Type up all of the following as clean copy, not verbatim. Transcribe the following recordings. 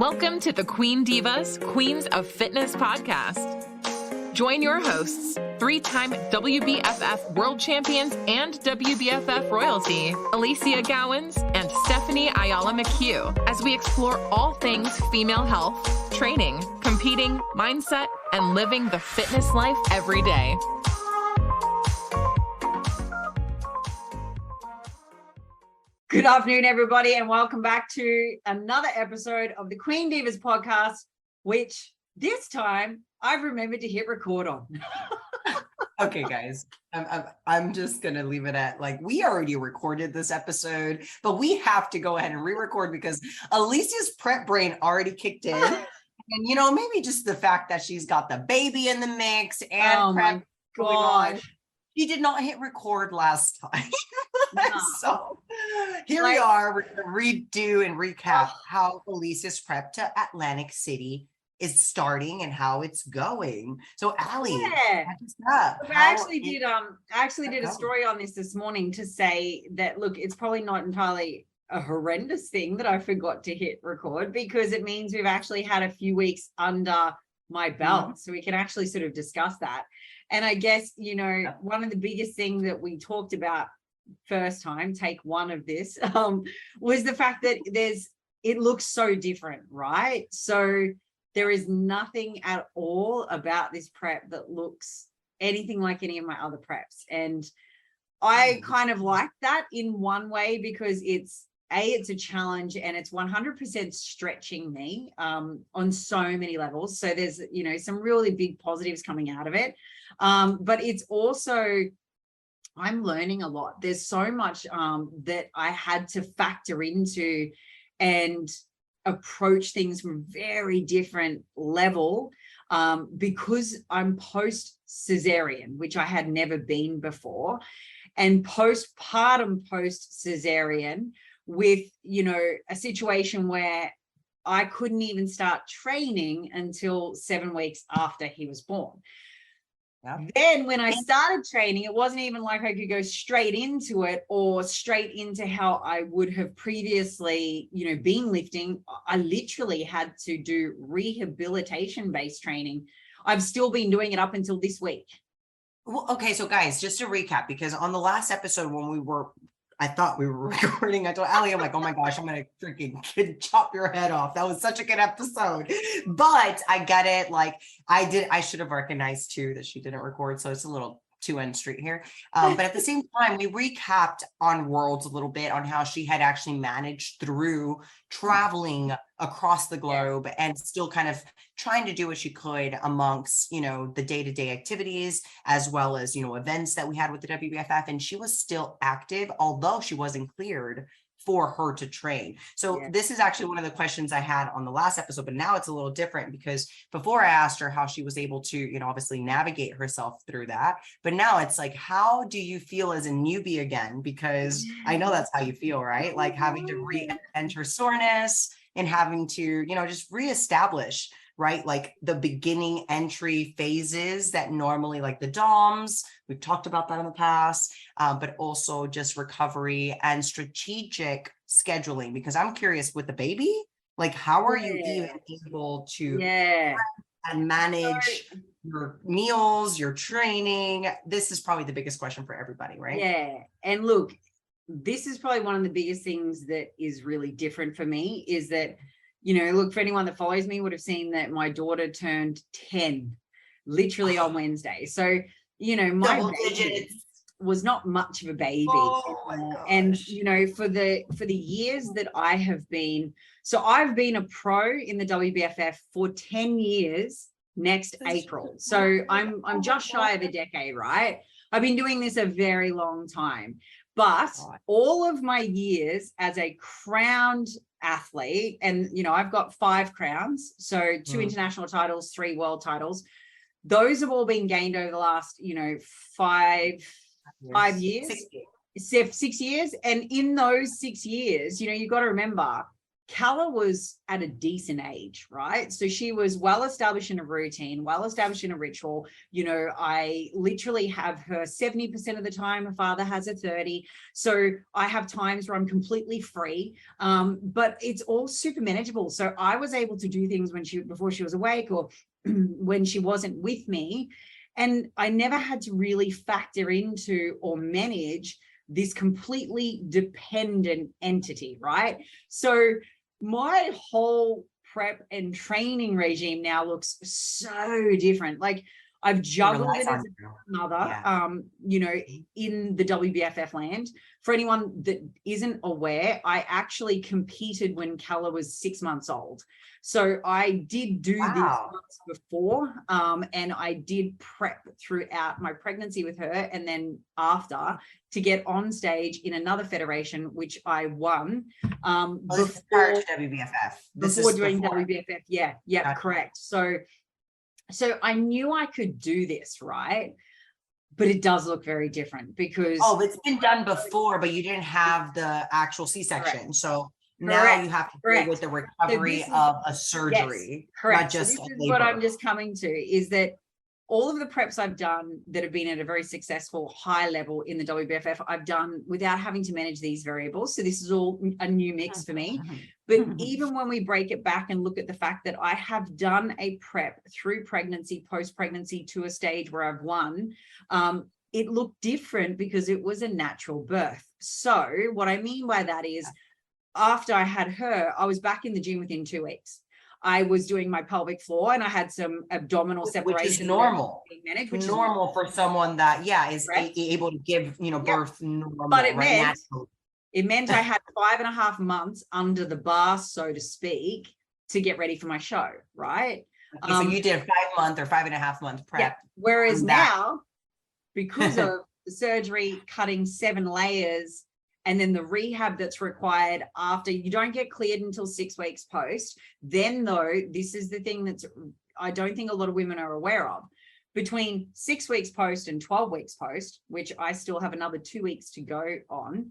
Welcome to the Queen Divas, Queens of Fitness podcast. Join your hosts, three-time WBFF world champions and WBFF royalty, Alicia Gowans and Stephanie Ayala McHugh, as we explore all things female health, training, competing, mindset, and living the fitness life every day. Good afternoon, everybody, and welcome back to another episode of the Queen Divas podcast, which this time I've remembered to hit record on. Okay, guys, I'm just going to leave it at, like, we already recorded this episode, but we have to go ahead and re-record because Alicia's prep brain already kicked in. And, you know, maybe just the fact that she's got the baby in the mix and prep going on. She did not hit record last time. No. So here we are. We're going to redo and recap how Alicia's prep to Atlantic City is starting and how it's going. So Ali, I actually did a story on this morning to say that, look, it's probably not entirely a horrendous thing that I forgot to hit record, because it means we've actually had a few weeks under my belt. So we can actually sort of discuss that. And I guess, you know, one of the biggest things that we talked about first time, take one of this, was the fact that it looks so different, right? So there is nothing at all about this prep that looks anything like any of my other preps. And I kind of like that in one way, because it's a challenge and it's 100% stretching me on so many levels. So there's, you know, some really big positives coming out of it. But it's also, I'm learning a lot. There's so much that I had to factor into and approach things from a very different level because I'm post cesarean, which I had never been before, and postpartum post cesarean with, you know, a situation where I couldn't even start training until 7 weeks after he was born. Then when I started training, it wasn't even like I could go straight into it or straight into how I would have previously, you know, been lifting. I literally had to do rehabilitation-based training. I've still been doing it up until this week. Well, okay, so guys, just to recap, because on the last episode when I thought we were recording, I told Ali, I'm like, oh my gosh, I'm going to freaking chop your head off. That was such a good episode. But I get it. Like I should have recognized too that she didn't record. So it's a little two-end street here. But at the same time, we recapped on Worlds a little bit on how she had actually managed through traveling across the globe and still kind of trying to do what she could amongst, you know, the day-to-day activities, as well as, you know, events that we had with the WBFF. And she was still active, although she wasn't cleared for her to train. So this is actually one of the questions I had on the last episode, but now it's a little different, because before I asked her how she was able to, you know, obviously navigate herself through that. But now it's like, how do you feel as a newbie again? Because I know that's how you feel, right? Like having to re-enter soreness and having to, you know, just reestablish, right? Like the beginning entry phases that normally, like the DOMs, we've talked about that in the past, but also just recovery and strategic scheduling, because I'm curious with the baby, like how are you even able to and manage your meals, your training? This is probably the biggest question for everybody, right? Yeah. And look, this is probably one of the biggest things that is really different for me, is that, you know, look, for anyone that follows me would have seen that my daughter turned 10 literally on Wednesday. So, you know, my baby was not much of a baby. And, you know, for the years that I have been, so I've been a pro in the WBFF for 10 years next April. So I'm just shy of a decade, right? I've been doing this a very long time. But all of my years as a crowned athlete, and, you know, I've got 5 crowns, so 2 international titles, 3 world titles. Those have all been gained over the last, you know, 5 years, 6 years. And in those 6 years, you know, you've got to remember, Calla was at a decent age, right? So she was well established in a routine, well established in a ritual. You know, I literally have her 70% of the time. Her father has her 30. So I have times where I'm completely free, but it's all super manageable. So I was able to do things before she was awake, or when she wasn't with me. And I never had to really factor into or manage this completely dependent entity, right? So my whole prep and training regime now looks so different. Like, I've juggled it as a mother, you know, in the WBFF land. For anyone that isn't aware, I actually competed when Calla was 6 months old. So I did do these months before, and I did prep throughout my pregnancy with her, and then after, to get on stage in another federation, which I won. Before WBFF. Before doing WBFF, yeah, gotcha. Correct. So I knew I could do this, right? But it does look very different because it's been done before, but you didn't have the actual C-section. Correct. So now you have to deal with the recovery of a surgery. Yes, correct. Not just so this is what I'm just coming to, is that all of the preps I've done that have been at a very successful high level in the WBFF, I've done without having to manage these variables. So this is all a new mix for me. But even when we break it back and look at the fact that I have done a prep through pregnancy, post-pregnancy, to a stage where I've won, it looked different because it was a natural birth. So what I mean by that is, after I had her, I was back in the gym within 2 weeks. I was doing my pelvic floor, and I had some abdominal separation. Which is normal. Which is normal for someone that, is able to give, birth normal. But it meant I had 5.5 months under the bar, so to speak, to get ready for my show, right? Okay, so you did a 5 month or 5.5 month prep. Yeah. Whereas now, because of the surgery, cutting 7 layers, and then the rehab that's required after, you don't get cleared until 6 weeks post. Then though, this is the thing that's, I don't think a lot of women are aware of. Between 6 weeks post and 12 weeks post, which I still have another 2 weeks to go on,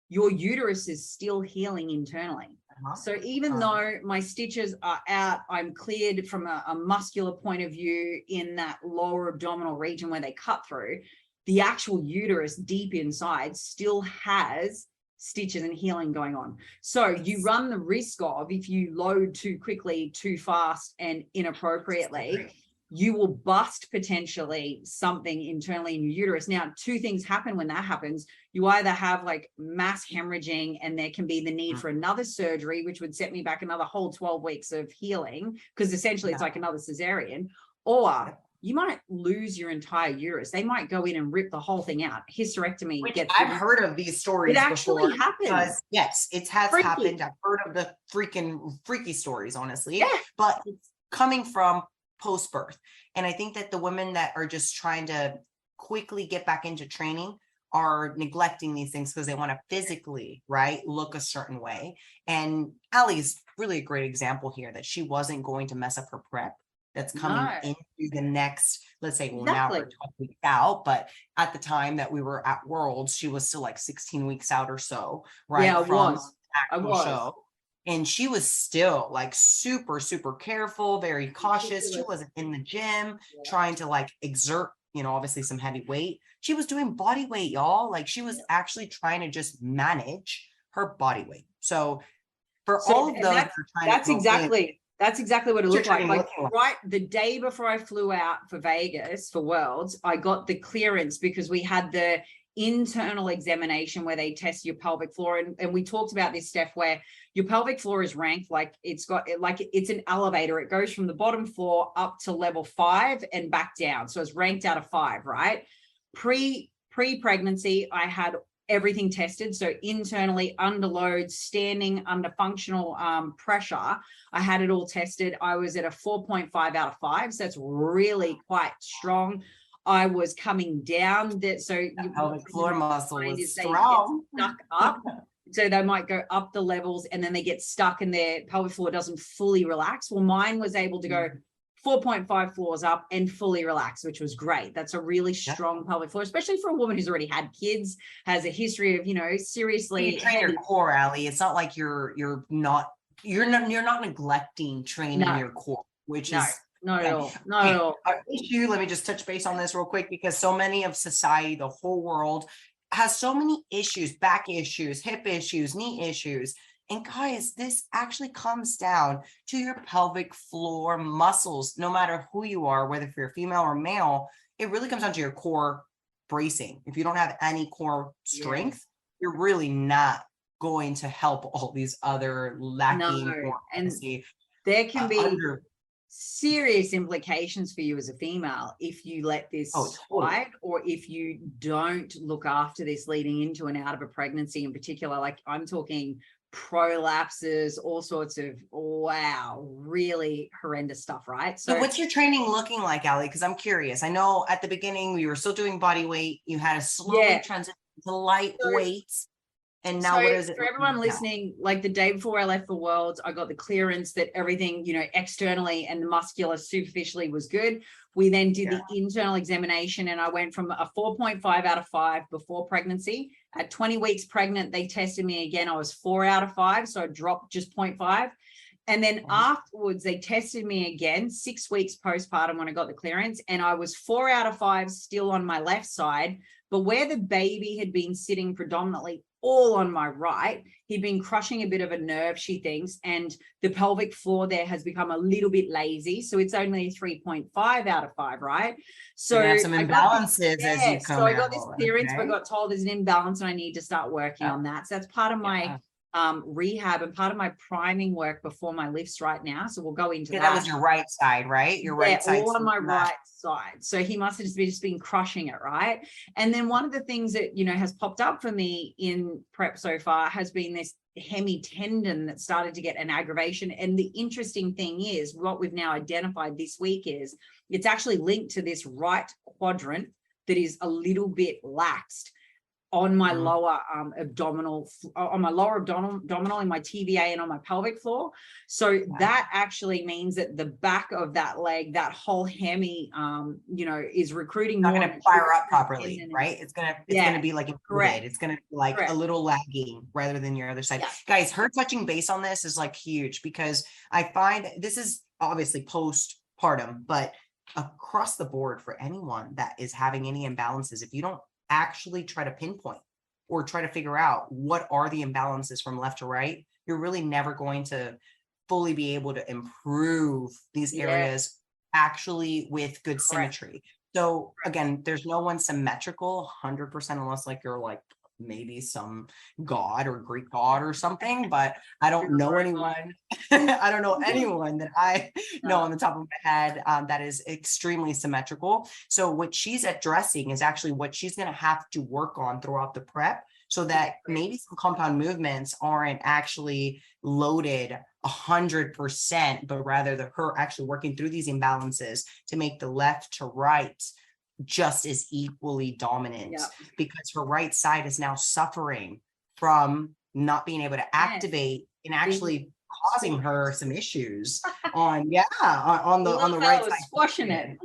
your uterus is still healing internally. So even though my stitches are out, I'm cleared from a muscular point of view in that lower abdominal region where they cut through, the actual uterus deep inside still has stitches and healing going on. So you run the risk of, if you load too quickly, too fast, and inappropriately, you will bust potentially something internally in your uterus. Now, 2 things happen when that happens. You either have like mass hemorrhaging, and there can be the need for another surgery, which would set me back another whole 12 weeks of healing, because essentially it's like another cesarean, or you might lose your entire uterus. They might go in and rip the whole thing out. Hysterectomy. I've heard of these stories. It actually happens. Yes, it has happened. I've heard of the freaky stories, honestly. Yeah. But it's coming from post-birth. And I think that the women that are just trying to quickly get back into training are neglecting these things because they want to physically, look a certain way. And Allie's really a great example here, that she wasn't going to mess up her prep. That's coming into the next, let's say, now we're 12 weeks out, but at the time that we were at Worlds, she was still like 16 weeks out or so, right? Yeah, from actual show. And she was still like super, super careful, very cautious. She wasn't in the gym trying to like exert, obviously some heavy weight. She was doing body weight, y'all. Like, she was actually trying to just manage her body weight. So for all of those, that's exactly what it looked like. Like, right the day before I flew out for Vegas for Worlds, I got the clearance because we had the internal examination where they test your pelvic floor. And we talked about this, Steph, where your pelvic floor is ranked like it's an elevator. It goes from the bottom floor up to level 5 and back down. So it's ranked out of 5, right? Pre-pregnancy, I had everything tested. So internally, under load, standing under functional pressure, I had it all tested. I was at a 4.5 out of 5. So that's really quite strong. I was coming down that, so the pelvic floor muscle is strong. Stuck up. So they might go up the levels and then they get stuck and their pelvic floor doesn't fully relax. Well, mine was able to go 4.5 floors up and fully relax, which was great. That's a really strong pelvic floor, especially for a woman who's already had kids, has a history of, seriously. You train your core, Allie. It's not like you're not you're not neglecting training your core, which is not at all. Not at all. Our issue, let me just touch base on this real quick, because so many of society, the whole world has so many issues, back issues, hip issues, knee issues. And guys, this actually comes down to your pelvic floor muscles, no matter who you are, whether you're female or male, it really comes down to your core bracing. If you don't have any core strength, you're really not going to help all these other lacking or and there can be serious implications for you as a female if you let this slide, or if you don't look after this leading into and out of a pregnancy in particular. Like I'm talking prolapses, all sorts of really horrendous stuff, right? So what's your training looking like, Ali? Because I'm curious. I know at the beginning you were still doing body weight, you had a slowly transition to light weights. And now what is it? For everyone listening, like the day before I left for Worlds, I got the clearance that everything, externally and muscular superficially was good. We then did the internal examination, and I went from a 4.5 out of 5 before pregnancy. At 20 weeks pregnant, they tested me again. I was 4 out of 5. So I dropped just 0.5. And then afterwards, they tested me again 6 weeks postpartum when I got the clearance, and I was 4 out of 5 still on my left side. But where the baby had been sitting predominantly all on my right, he'd been crushing a bit of a nerve, she thinks, and the pelvic floor there has become a little bit lazy. So it's only 3.5 out of 5, right? So you have some imbalances as you come So I got this clearance, but got told there's an imbalance and I need to start working on that. So that's part of my rehab and part of my priming work before my lifts right now. So we'll go into that. That was your right side, right? Your right side. All on my right side. So he must have just been crushing it, right? And then one of the things that, has popped up for me in prep so far has been this hemitendon that started to get an aggravation. And the interesting thing is what we've now identified this week is it's actually linked to this right quadrant that is a little bit laxed on my lower abdominal, in my TVA and on my pelvic floor. So that actually means that the back of that leg, that whole hemi, is recruiting not more. Going to fire up properly, right? It's gonna be like correct. It's gonna be like a little lagging rather than your other side. Guys, her touching base on this is like huge, because I find this is obviously postpartum, but across the board for anyone that is having any imbalances, if you don't actually try to pinpoint or try to figure out what are the imbalances from left to right, you're really never going to fully be able to improve these areas actually with good symmetry. So again, there's no one symmetrical 100% unless like you're like maybe some god or Greek god or something, but I don't know anyone. I don't know anyone that I know on the top of my head that is extremely symmetrical. So what she's addressing is actually what she's going to have to work on throughout the prep, so that maybe some compound movements aren't actually loaded 100%, but rather her actually working through these imbalances to make the left to right just as equally dominant, because her right side is now suffering from not being able to activate and actually causing her some issues on the right side. Squashing it.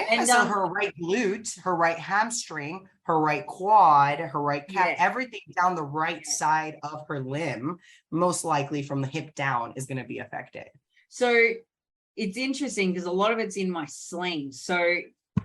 And so her right glute, her right hamstring, her right quad, her right calf, everything down the right side of her limb, most likely from the hip down, is going to be affected. So it's interesting because a lot of it's in my sling. So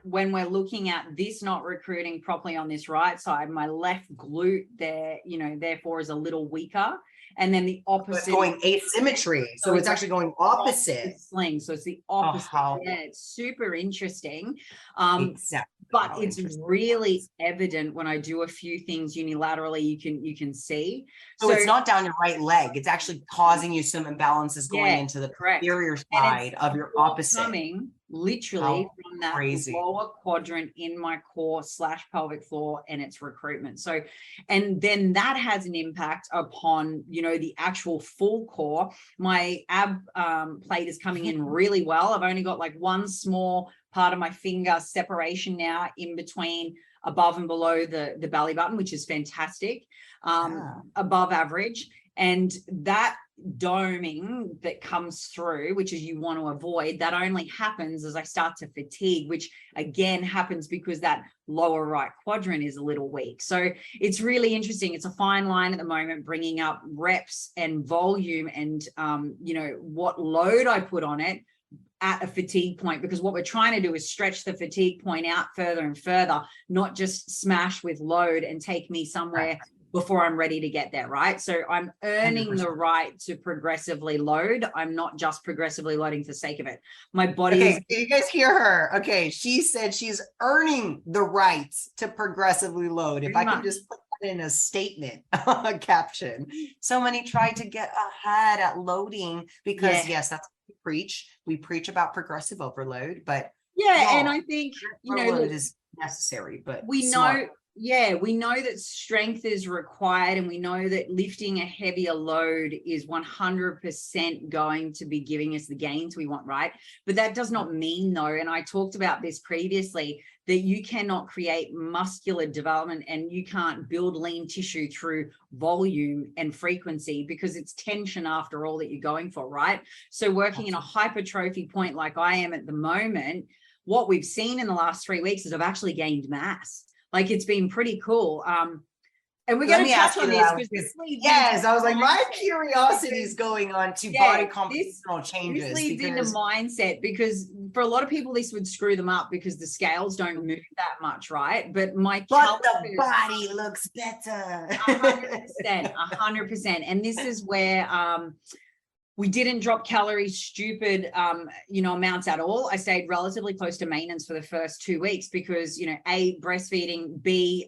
when we're looking at this not recruiting properly on this right side, my left glute there, therefore is a little weaker. And then the opposite. It's going asymmetry. So it's actually going opposite. Sling. So it's the opposite. It's super interesting. Exactly. But it's really evident when I do a few things unilaterally, you can see. So it's not down your right leg. It's actually causing you some imbalances going into the posterior side of your opposite. Coming literally from that lower quadrant in my core / pelvic floor and its recruitment. So, and then that has an impact upon, the actual full core. My ab plate is coming in really well. I've only got like one small part of my finger separation now in between above and below the belly button, which is fantastic, above average. And that doming that comes through, which is you want to avoid, that only happens as I start to fatigue, which again happens because that lower right quadrant is a little weak. So it's really interesting. It's a fine line at the moment, bringing up reps and volume and, you know, what load I put on it at a fatigue point, because what we're trying to do is stretch the fatigue point out further and further, not just smash with load and take me somewhere before I'm ready to get there, right? So I'm earning 100%. The right to progressively load. I'm not just progressively loading for the sake of it. My body is... You guys hear her? Okay, she said she's earning the right to progressively load. If I could just put that in a statement, a caption. So many try to get ahead at loading because yes, that's what we preach. We preach about progressive overload, but and I think, you know, load is necessary, but we know... Yeah, we know that strength is required, and we know that lifting a heavier load is 100% going to be giving us the gains we want, right? But that does not mean, though, and I talked about this previously, that you cannot create muscular development and you can't build lean tissue through volume and frequency, because it's tension after all that you're going for, right? So working in a hypertrophy point like I am at the moment, what we've seen in the last 3 weeks is I've actually gained mass. Like, it's been pretty cool. And we're going to touch on this because I was like, my curiosity is going on to body compositional changes. This leads into mindset, because for a lot of people, this would screw them up because the scales don't move that much, right? But the body looks better. 100%. And this is where we didn't drop calories, stupid, you know, amounts at all. I stayed relatively close to maintenance for the first 2 weeks because, you know, A, breastfeeding, B,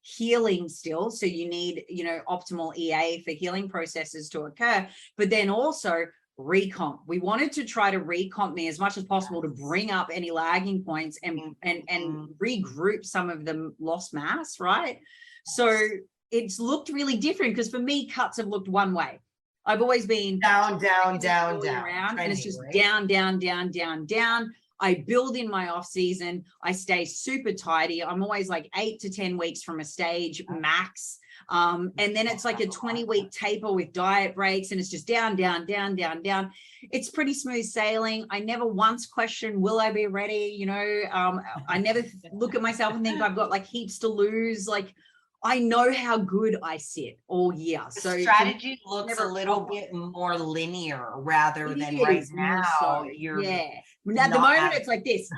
healing still. So you need, you know, optimal EA for healing processes to occur, but then also recomp. We wanted to try to recomp me as much as possible to bring up any lagging points and regroup some of the lost mass, right? So it's looked really different because for me, cuts have looked one way. I've always been down, around, and it's just down. I build in my off season. I stay super tidy. I'm always like 8 to 10 weeks from a stage max. And then it's like a 20-week taper with diet breaks, and it's just down. It's pretty smooth sailing. I never once question, will I be ready? You know, I never look at myself and think I've got like heaps to lose. Like, I know how good I sit all year. So strategy looks a little bit more linear rather than right now. You're at the moment it's like this.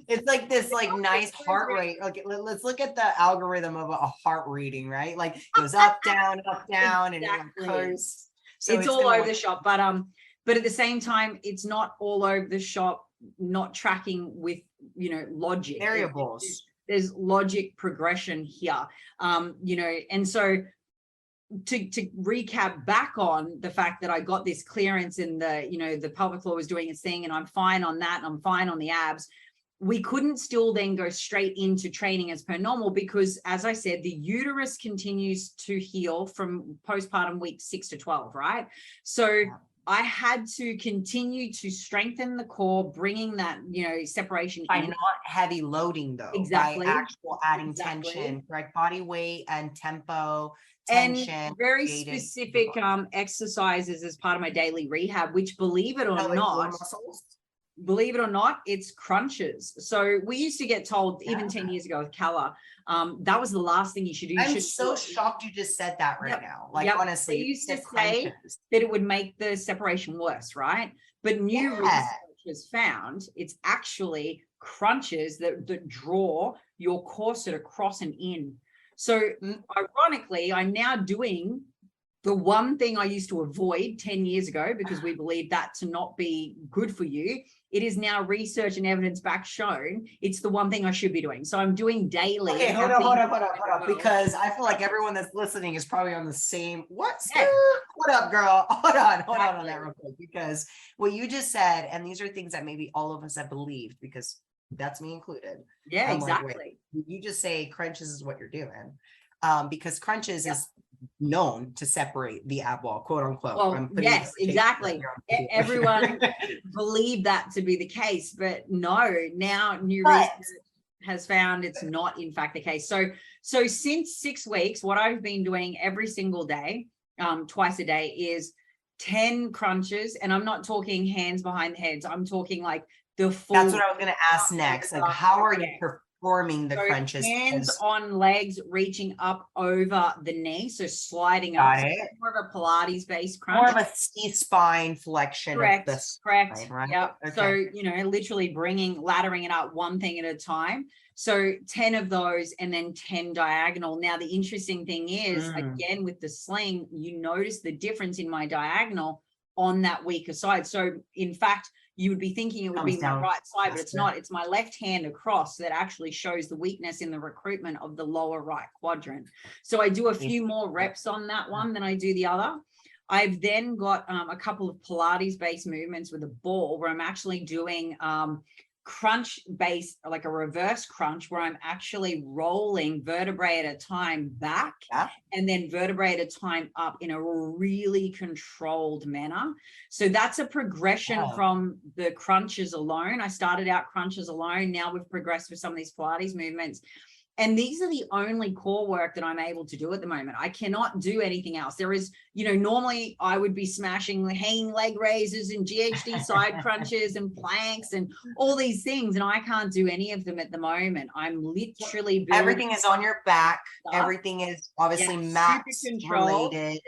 It's like this like nice heart rate. Okay, let's look at the algorithm of a heart reading, right? Like it goes up, down, and it occurs. So it's all over the shop, but at the same time, it's not all over the shop, not tracking with, you know, logic variables. There's logic progression here, you know, and so to recap back on the fact that I got this clearance in the, you know, the pelvic floor was doing its thing and I'm fine on that and I'm fine on the abs. We couldn't still then go straight into training as per normal because, as I said, the uterus continues to heal from postpartum week 6 to 12, right? So I had to continue to strengthen the core, bringing that, you know, separation by in. not heavy loading though. Exactly. By actual adding tension, right? Body weight and tempo, tension. And very specific exercises as part of my daily rehab, which believe it or not, it's crunches. So we used to get told even 10 years ago with Calla, that was the last thing you should do. I'm so shocked you just said that now. Like honestly, they used to say that it would make the separation worse, right? But new research has found it's actually crunches that draw your corset across and in. So ironically, I'm now doing the one thing I used to avoid 10 years ago because we believed that to not be good for you. It is now research and evidence back shown it's the one thing I should be doing. So I'm doing daily. Okay, hold up. Because I feel like everyone that's listening is probably on the same. What up, girl? Hold on that real quick. Because what you just said, and these are things that maybe all of us have believed, because that's me included. Yeah, I'm exactly. Like, you just say crunches is what you're doing. Because crunches is known to separate the ab wall, quote unquote. Well, yes, exactly. Everyone believed that to be the case, but no, now new research has found it's not in fact the case. So since 6 weeks, what I've been doing every single day twice a day is 10 crunches. And I'm not talking hands behind the heads. I'm talking like the full. That's what I was going to ask next. Like, how are you performing the crunches? Hands on legs, reaching up over the knee. So sliding up. Got it. So more of a Pilates based crunch. More of a C-spine flexion. Correct. Of the Correct. spine, right? Yep. Okay. So, you know, literally laddering it up one thing at a time. So 10 of those and then 10 diagonal. Now, the interesting thing is, again, with the sling, you notice the difference in my diagonal on that weaker side. So in fact, you would be thinking it would be my right side, but it's not. It's my left hand across that actually shows the weakness in the recruitment of the lower right quadrant. So I do a few more reps on that one than I do the other. I've then got a couple of Pilates based movements with a ball where I'm actually doing crunch based, like a reverse crunch, where I'm actually rolling vertebrae at a time back and then vertebrae at a time up in a really controlled manner. So that's a progression from the crunches alone. I started out crunches alone. Now we've progressed with some of these Pilates movements. And these are the only core work that I'm able to do at the moment. I cannot do anything else. There is, you know, normally I would be smashing the hanging leg raises and GHD side crunches and planks and all these things. And I can't do any of them at the moment. I'm literally everything is on your back. Everything is obviously mat related.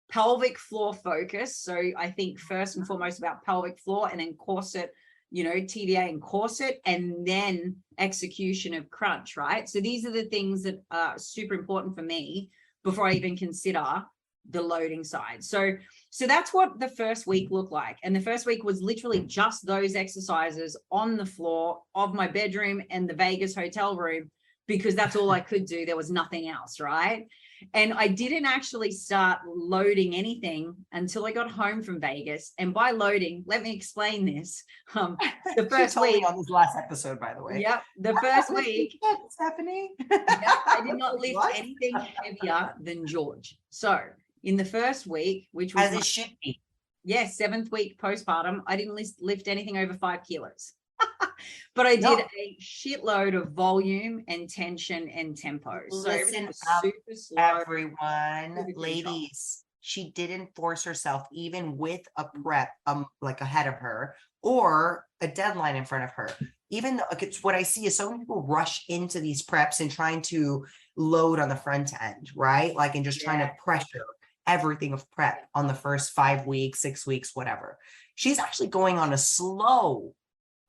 Pelvic floor focus. So I think first and foremost about pelvic floor, and then corset, you know, TVA and corset, and then execution of crunch, right? So these are the things that are super important for me before I even consider the loading side. So that's what the first week looked like. And the first week was literally just those exercises on the floor of my bedroom and the Vegas hotel room, because that's all I could do. There was nothing else, right? And I didn't actually start loading anything until I got home from Vegas. And by loading, let me explain this. The first week on this last episode, by the way. Yep. The first week, Stephanie. I did not lift anything heavier than George. So in the first week, which was as it should be. Yes, 7th week postpartum, I didn't lift anything over 5 kilos. But I did a shitload of volume and tension and tempo. So listen up, super slow, everyone, ladies. She didn't force herself, even with a prep like ahead of her or a deadline in front of her. Even though it's what I see is so many people rush into these preps and trying to load on the front end, right? Like, and just trying to pressure everything of prep on the first 5 weeks, 6 weeks, whatever. She's actually going on a slow,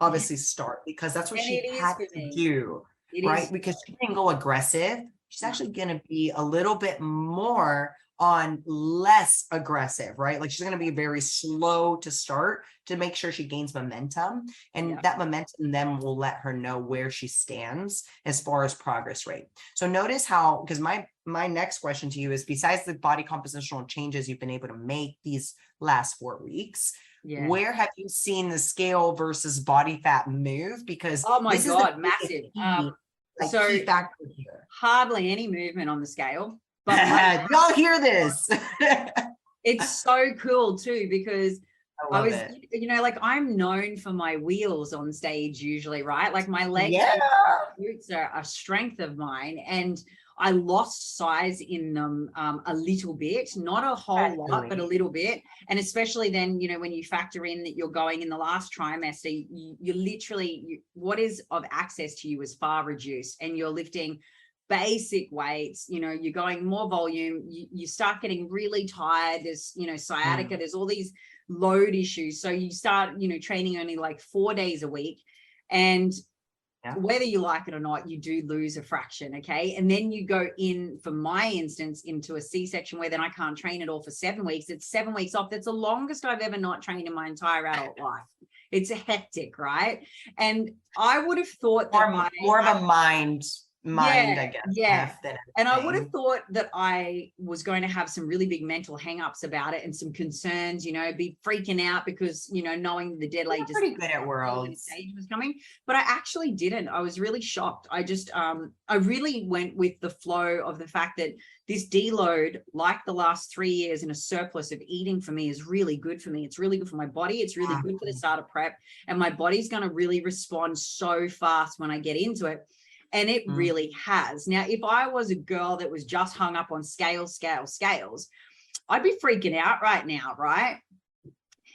obviously, start, because that's what she had to do, right? Because she didn't go aggressive. She's actually going to be a little bit more on less aggressive, right? Like, she's going to be very slow to start to make sure she gains momentum, and that momentum then will let her know where she stands as far as progress rate. So notice how, because my next question to you is, besides the body compositional changes you've been able to make these last 4 weeks, where have you seen the scale versus body fat move? Because oh my God, massive. Key factor here. Hardly any movement on the scale. But y'all hear this? It's so cool too, because I was, you know, like, I'm known for my wheels on stage usually, right? Like, my legs and glutes are a strength of mine, and I lost size in them a little bit, not a whole lot, but a little bit. And especially then, you know, when you factor in that you're going in the last trimester, you literally, what is of access to you is far reduced, and you're lifting basic weights, you know, you're going more volume, you start getting really tired. There's, you know, sciatica, there's all these load issues. So you start, you know, training only like 4 days a week, and whether you like it or not, you do lose a fraction. Okay. And then you go in, for my instance, into a C-section where then I can't train at all for 7 weeks. It's 7 weeks off. That's the longest I've ever not trained in my entire adult life. It's a hectic, right? And I would have thought that more of a mind, I guess. And I would have thought that I was going to have some really big mental hang-ups about it and some concerns, you know, be freaking out because, you know, knowing the deadline just pretty good at Worlds stage was coming, but I actually didn't. I was really shocked. I just I really went with the flow of the fact that this deload, like the last 3 years in a surplus of eating, for me is really good for me. It's really good for my body. It's really good for the start of prep, and my body's going to really respond so fast when I get into it. And it really has. Now, if I was a girl that was just hung up on scales, I'd be freaking out right now, right?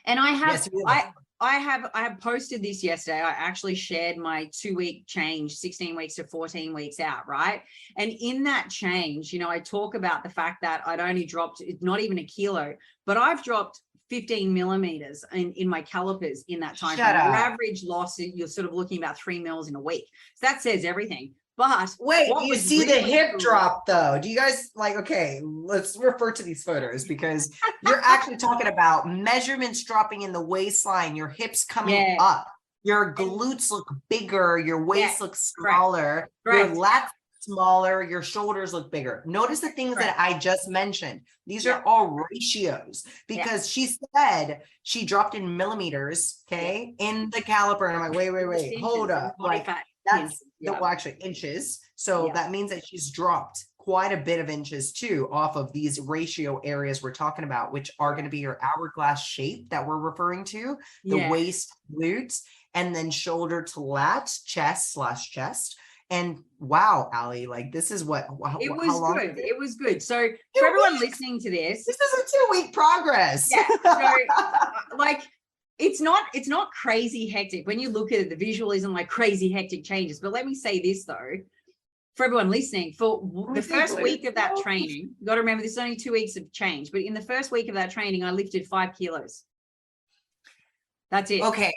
And I have, Yes, I have posted this yesterday. I actually shared my 2-week change, 16 weeks to 14 weeks out, right? And in that change, you know, I talk about the fact that I'd only dropped, not even a kilo, but I've dropped 15 millimeters in my calipers in that time. Your average loss, you're sort of looking about 3 mils in a week. So that says everything. But wait, do you see the hip drop though? Do you guys like, okay, let's refer to these photos because you're actually talking about measurements dropping in the waistline, your hips coming up, your glutes look bigger, your waist looks smaller, your lats smaller, your shoulders look bigger. Notice the things that I just mentioned. These are all ratios because she said she dropped in millimeters, okay, in the caliper. And I'm like, wait, hold up. Like that's well, actually inches. So that means that she's dropped quite a bit of inches too off of these ratio areas we're talking about, which are going to be your hourglass shape that we're referring to, the waist, glutes, and then shoulder to lat, chest. And wow, Ali, like this is what it was how long good. It was good. So for everyone listening to this is a 2-week progress. Yeah. So, like it's not crazy hectic. When you look at it, the visual isn't like crazy hectic changes. But let me say this though, for everyone listening, for the first week of that training, you got to remember this is only 2 weeks of change. But in the first week of that training, I lifted 5 kilos. That's it. Okay.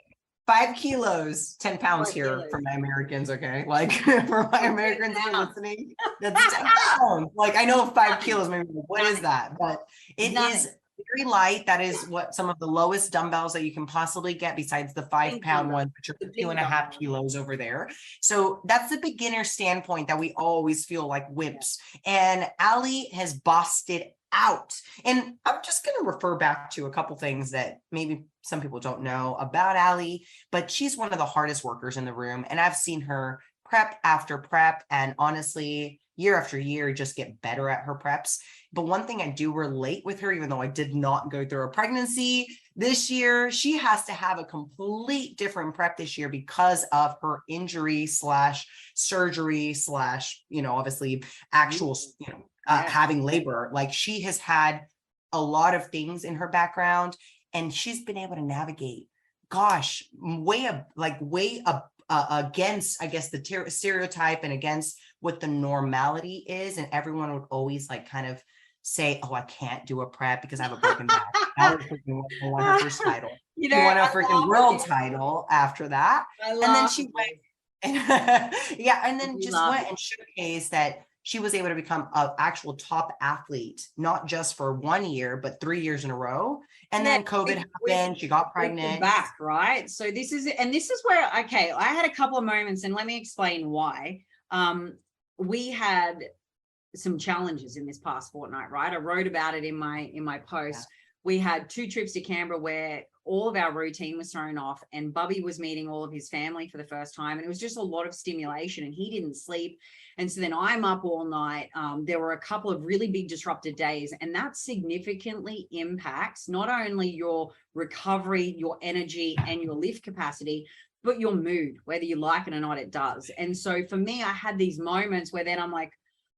5 kilos, 10 pounds here for my Americans, okay? Like for my Americans who are listening, that's 10 pounds. Like I know 5 kilos, maybe what is that? But it is very light. That is what some of the lowest dumbbells that you can possibly get besides the 5-pound ones, which are 2.5 kilos over there. So that's the beginner standpoint that we always feel like wimps. And Ali has bossed it out. And I'm just going to refer back to a couple things that maybe some people don't know about Ali, but she's one of the hardest workers in the room. And I've seen her prep after prep. And honestly, year after year, just get better at her preps. But one thing I do relate with her, even though I did not go through a pregnancy this year, she has to have a complete different prep this year because of her injury / surgery / obviously actual, having labor. Like she has had a lot of things in her background and she's been able to navigate, way up against, I guess, the stereotype and against what the normality is. And everyone would always like kind of say, oh, I can't do a prep because I have a broken back. Now she won her first title. She won a freaking world title after that. And then she went and then just went and showcased that she was able to become an actual top athlete, not just for 1 year, but 3 years in a row. And then COVID happened, she got pregnant. Back, right? So this is where, okay, I had a couple of moments and let me explain why. We had some challenges in this past fortnight, right? I wrote about it in my post. We had 2 trips to Canberra where all of our routine was thrown off and Bubby was meeting all of his family for the first time. And it was just a lot of stimulation and he didn't sleep. And so then I'm up all night. There were a couple of really big disrupted days and that significantly impacts not only your recovery, your energy and your lift capacity, but your mood, whether you like it or not, it does. And so for me, I had these moments where then I'm like,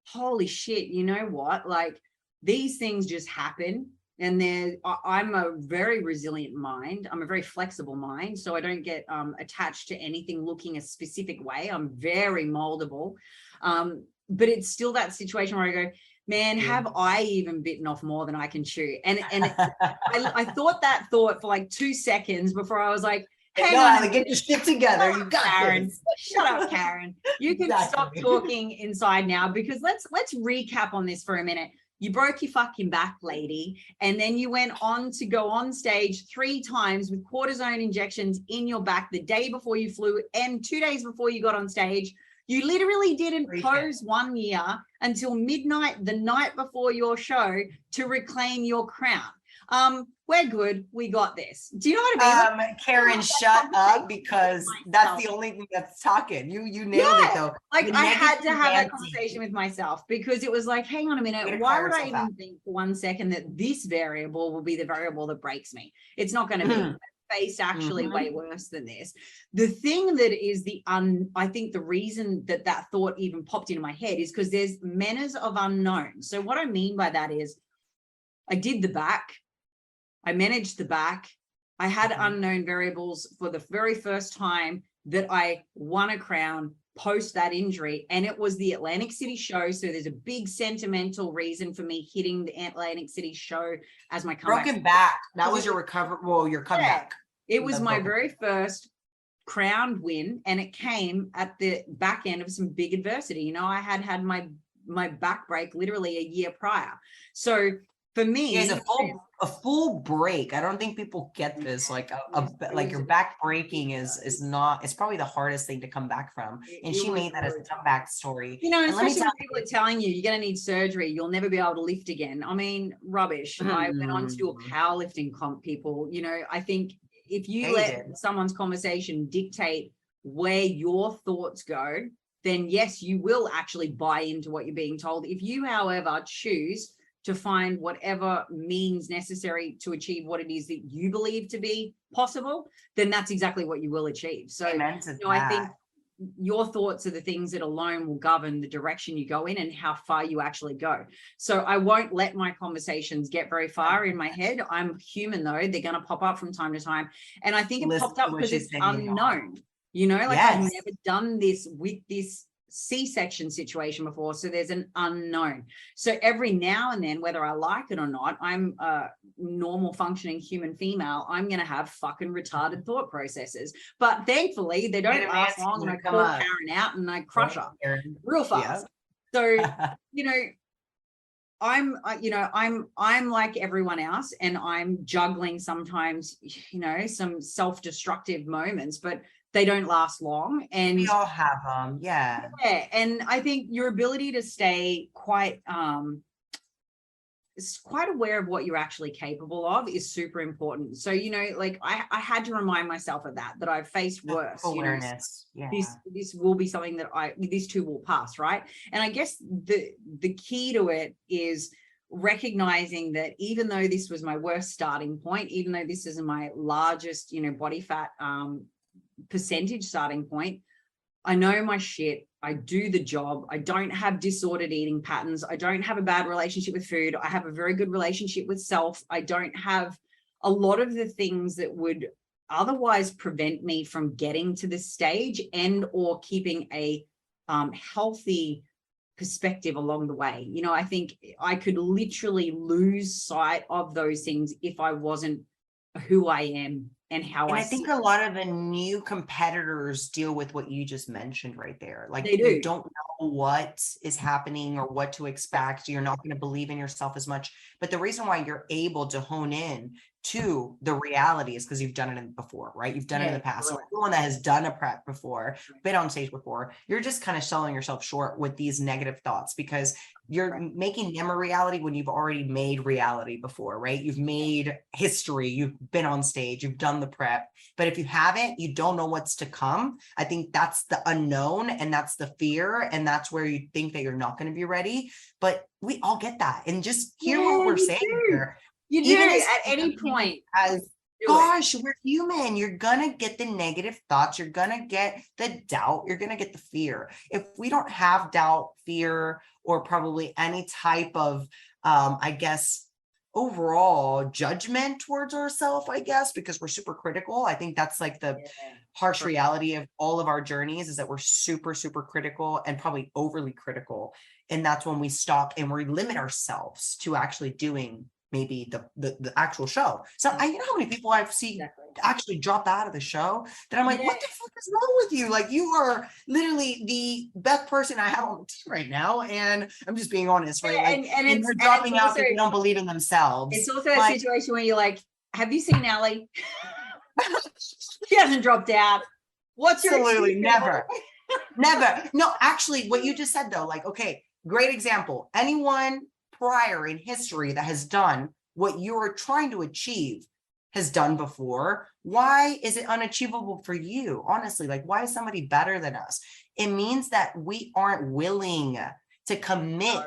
holy shit, you know what? Like these things just happen. And I'm a very resilient mind. I'm a very flexible mind. So I don't get attached to anything looking a specific way. I'm very moldable. But it's still that situation where I go, man, have I even bitten off more than I can chew? And I thought that thought for like 2 seconds before I was like, hang on, get your shit together. You got Karen. this. Shut up, Karen. You can stop talking inside now because let's recap on this for a minute. You broke your fucking back, lady. And then you went on to go on stage 3 times with cortisone injections in your back the day before you flew and 2 days before you got on stage. You literally didn't pose 1 year until midnight the night before your show to reclaim your crown. We're good. We got this. Do you know what I mean? Karen, shut up because that's the only thing that's talking. You nailed it though. Like I had to have that conversation with myself because it was like, hang on a minute. Why would I even think for 1 second that this variable will be the variable that breaks me? It's not going to be. Faced actually way worse than this. The thing that is I think the reason that thought even popped into my head is because there's manners of unknown. So what I mean by that is I did the back. I managed the back. I had unknown variables for the very first time that I won a crown post that injury. And it was the Atlantic City show. So there's a big sentimental reason for me hitting the Atlantic City show as my comeback. Broken back. That was your recovery. Well, your comeback. It was my very first crowned win. And it came at the back end of some big adversity. You know, I had my back break literally a year prior. So for me, it's a full break. I don't think people get this. Like like your back breaking is not. It's probably the hardest thing to come back from. And she made that as a comeback story. You know, and especially when people are telling you you're going to need surgery, you'll never be able to lift again. I mean, rubbish. I went on to do a powerlifting comp. People, you know, I think if you let someone's conversation dictate where your thoughts go, then yes, you will actually buy into what you're being told. If you, however, choose to find whatever means necessary to achieve what it is that you believe to be possible, then that's exactly what you will achieve. So, I think your thoughts are the things that alone will govern the direction you go in and how far you actually go. So I won't let my conversations get very far in my head. I'm human though. They're going to pop up from time to time. And I think it popped up because it's unknown, you know, like I've never done this with this C-section situation before, so there's an unknown. So every now and then, whether I like it or not, I'm a normal functioning human female, I'm gonna have fucking retarded thought processes, but thankfully they don't last long, and I call Karen out and I crush her real fast. So you know, I'm like everyone else, and I'm juggling sometimes, you know, some self-destructive moments, but they don't last long. And we all have them. Yeah. And I think your ability to stay quite aware of what you're actually capable of is super important. So, you know, like I had to remind myself of that I've faced worse. Awareness. You know, this will be something that these two will pass, right? And I guess the key to it is recognizing that even though this was my worst starting point, even though this is my largest, you know, body fat percentage starting point, I know my shit. I do the job. I don't have disordered eating patterns. I don't have a bad relationship with food. I have a very good relationship with self. I don't have a lot of the things that would otherwise prevent me from getting to this stage and or keeping a healthy perspective along the way. You know, I think I could literally lose sight of those things if I wasn't who I am and how I think a lot of the new competitors deal with what you just mentioned right there. Like they you don't know what is happening or what to expect. You're not going to believe in yourself as much. But the reason why you're able to hone in to the reality is because you've done it before, right? You've done it in the past. So everyone that has done a prep before, been on stage before, you're just kind of selling yourself short with these negative thoughts because you're making them a reality when you've already made reality before, right? You've made history, you've been on stage, you've done the prep. But if you haven't, you don't know what's to come. I think that's the unknown, and that's the fear, and that's where you think that you're not going to be ready. But we all get that. And just hear what we're saying here. You do at any point. Gosh, we're human. You're going to get the negative thoughts. You're going to get the doubt. You're going to get the fear. If we don't have doubt, fear, or probably any type of, I guess, overall judgment towards ourselves, I guess, because we're super critical. I think that's like the harsh reality of all of our journeys is that we're super, super critical and probably overly critical. And that's when we stop and we limit ourselves to actually doing maybe the actual show. So you know how many people I've seen actually drop out of the show that I'm like, what the fuck is wrong with you? Like you are literally the best person I have on the team right now. And I'm just being honest, right? Like, and they're dropping out because they don't believe in themselves. It's also a situation where you're like, have you seen Ali? She hasn't dropped out. What's your Absolutely never. Never. No, actually what you just said though, like, okay, great example. Anyone prior in history that has done what you're trying to achieve has done before. Why is it unachievable for you? Honestly, like why is somebody better than us? It means that we aren't willing to commit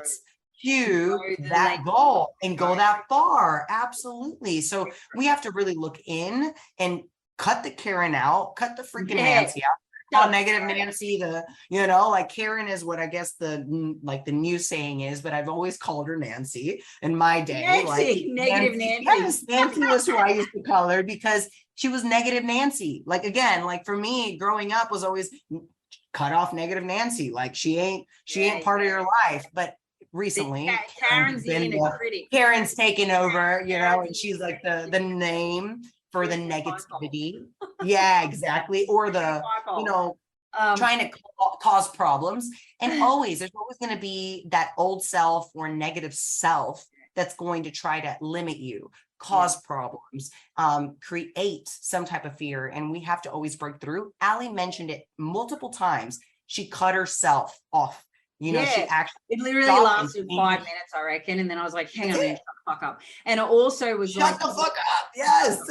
to that goal and go that far. Absolutely. So we have to really look in and cut the Karen out, cut the freaking Nancy out. call negative Nancy like Karen is what I guess the new saying is, but I've always called her Nancy in my day. Nancy, negative Nancy. Yes, Nancy was who I used to call her because she was negative Nancy. Like, again, like for me growing up was always cut off negative Nancy. Like she ain't part of your life. But recently Karen's taken over, and she's like the name for the negativity. Yeah, exactly. Or the, trying to cause problems. And there's always going to be that old self or negative self that's going to try to limit you, cause problems, create some type of fear. And we have to always break through. Ali mentioned it multiple times. She cut herself off. She actually, it literally lasted 5 minutes, I reckon. And then I was like, hang on a minute, shut the fuck up. And it also was shut the fuck up. Yes.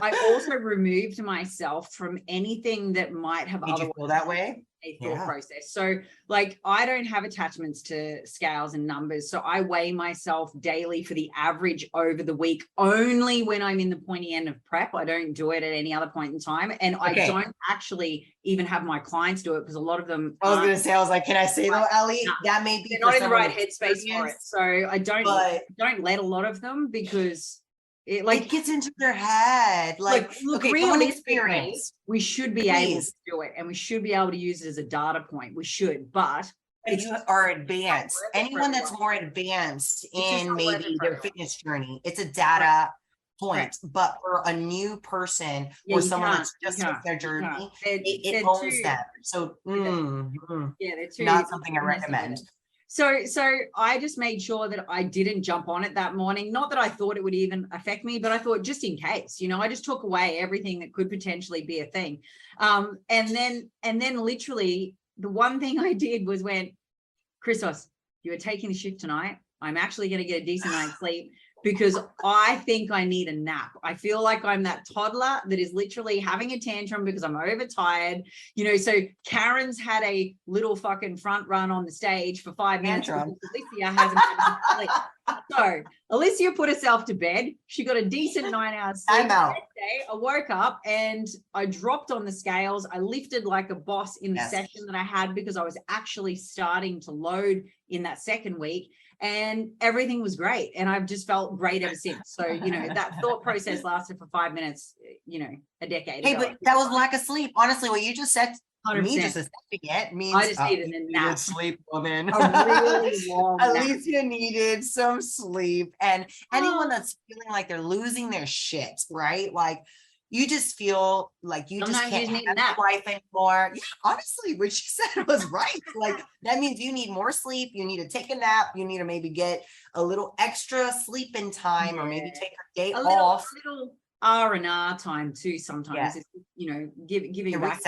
I also removed myself from anything that might have otherwise feel that way. A thought process. So like I don't have attachments to scales and numbers. So I weigh myself daily for the average over the week, only when I'm in the pointy end of prep. I don't do it at any other point in time. And I don't actually even have my clients do it because a lot of them I was like, can I say though, Ali? That may be they're not in the right headspace for it. So I don't let a lot lot of them because it gets into their head. Realistically, we should be able to do it, and we should be able to use it as a data point. We should, but you are advanced. Anyone that's more advanced in maybe their fitness journey, it's a data point. But for a new person or someone that's just starting their journey, it owns them. So they're not something I recommend. So I just made sure that I didn't jump on it that morning. Not that I thought it would even affect me, but I thought just in case, I just took away everything that could potentially be a thing. And then literally the one thing I did was Christos, you are taking the shift tonight. I'm actually going to get a decent night's sleep because I think I need a nap. I feel like I'm that toddler that is literally having a tantrum because I'm overtired. So Karen's had a little fucking front run on the stage for 5 minutes. Alicia hasn't sleep. So Alicia put herself to bed. She got a decent 9 hours sleep. I woke up and I dropped on the scales. I lifted like a boss in the session that I had because I was actually starting to load in that second week. And everything was great. And I've just felt great ever since. So, that thought process lasted for 5 minutes, a decade ago. But that was lack of sleep. Honestly, what you just said, 100%. Me just accepting it means I just needed a nap. Sleep, woman. A really long nap. Alicia needed some sleep. And anyone that's feeling like they're losing their shit, right? Like, you just feel like you just can't have life anymore. Yeah, honestly, what she said was right. Like, that means you need more sleep. You need to take a nap. You need to maybe get a little extra sleep in time or maybe take a day off. A little R&R time too sometimes. It's, giving back.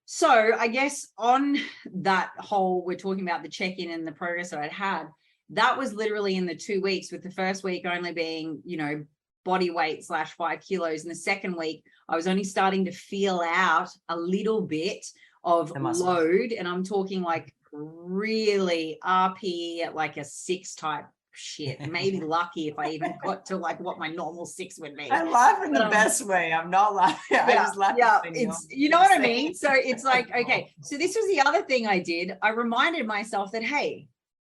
So I guess on that whole, we're talking about the check-in and the progress that I'd had, that was literally in the 2 weeks, with the first week only being, body weight /5 kilos. And the second week, I was only starting to feel out a little bit of load. And I'm talking like really RP at like a 6 type shit. Maybe lucky if I even got to like what my normal 6 would be. I laugh in the best way. I'm not laughing. I just laugh. Yeah, it's, you know what I mean? So it's like, okay, so this was the other thing I did. I reminded myself that, hey,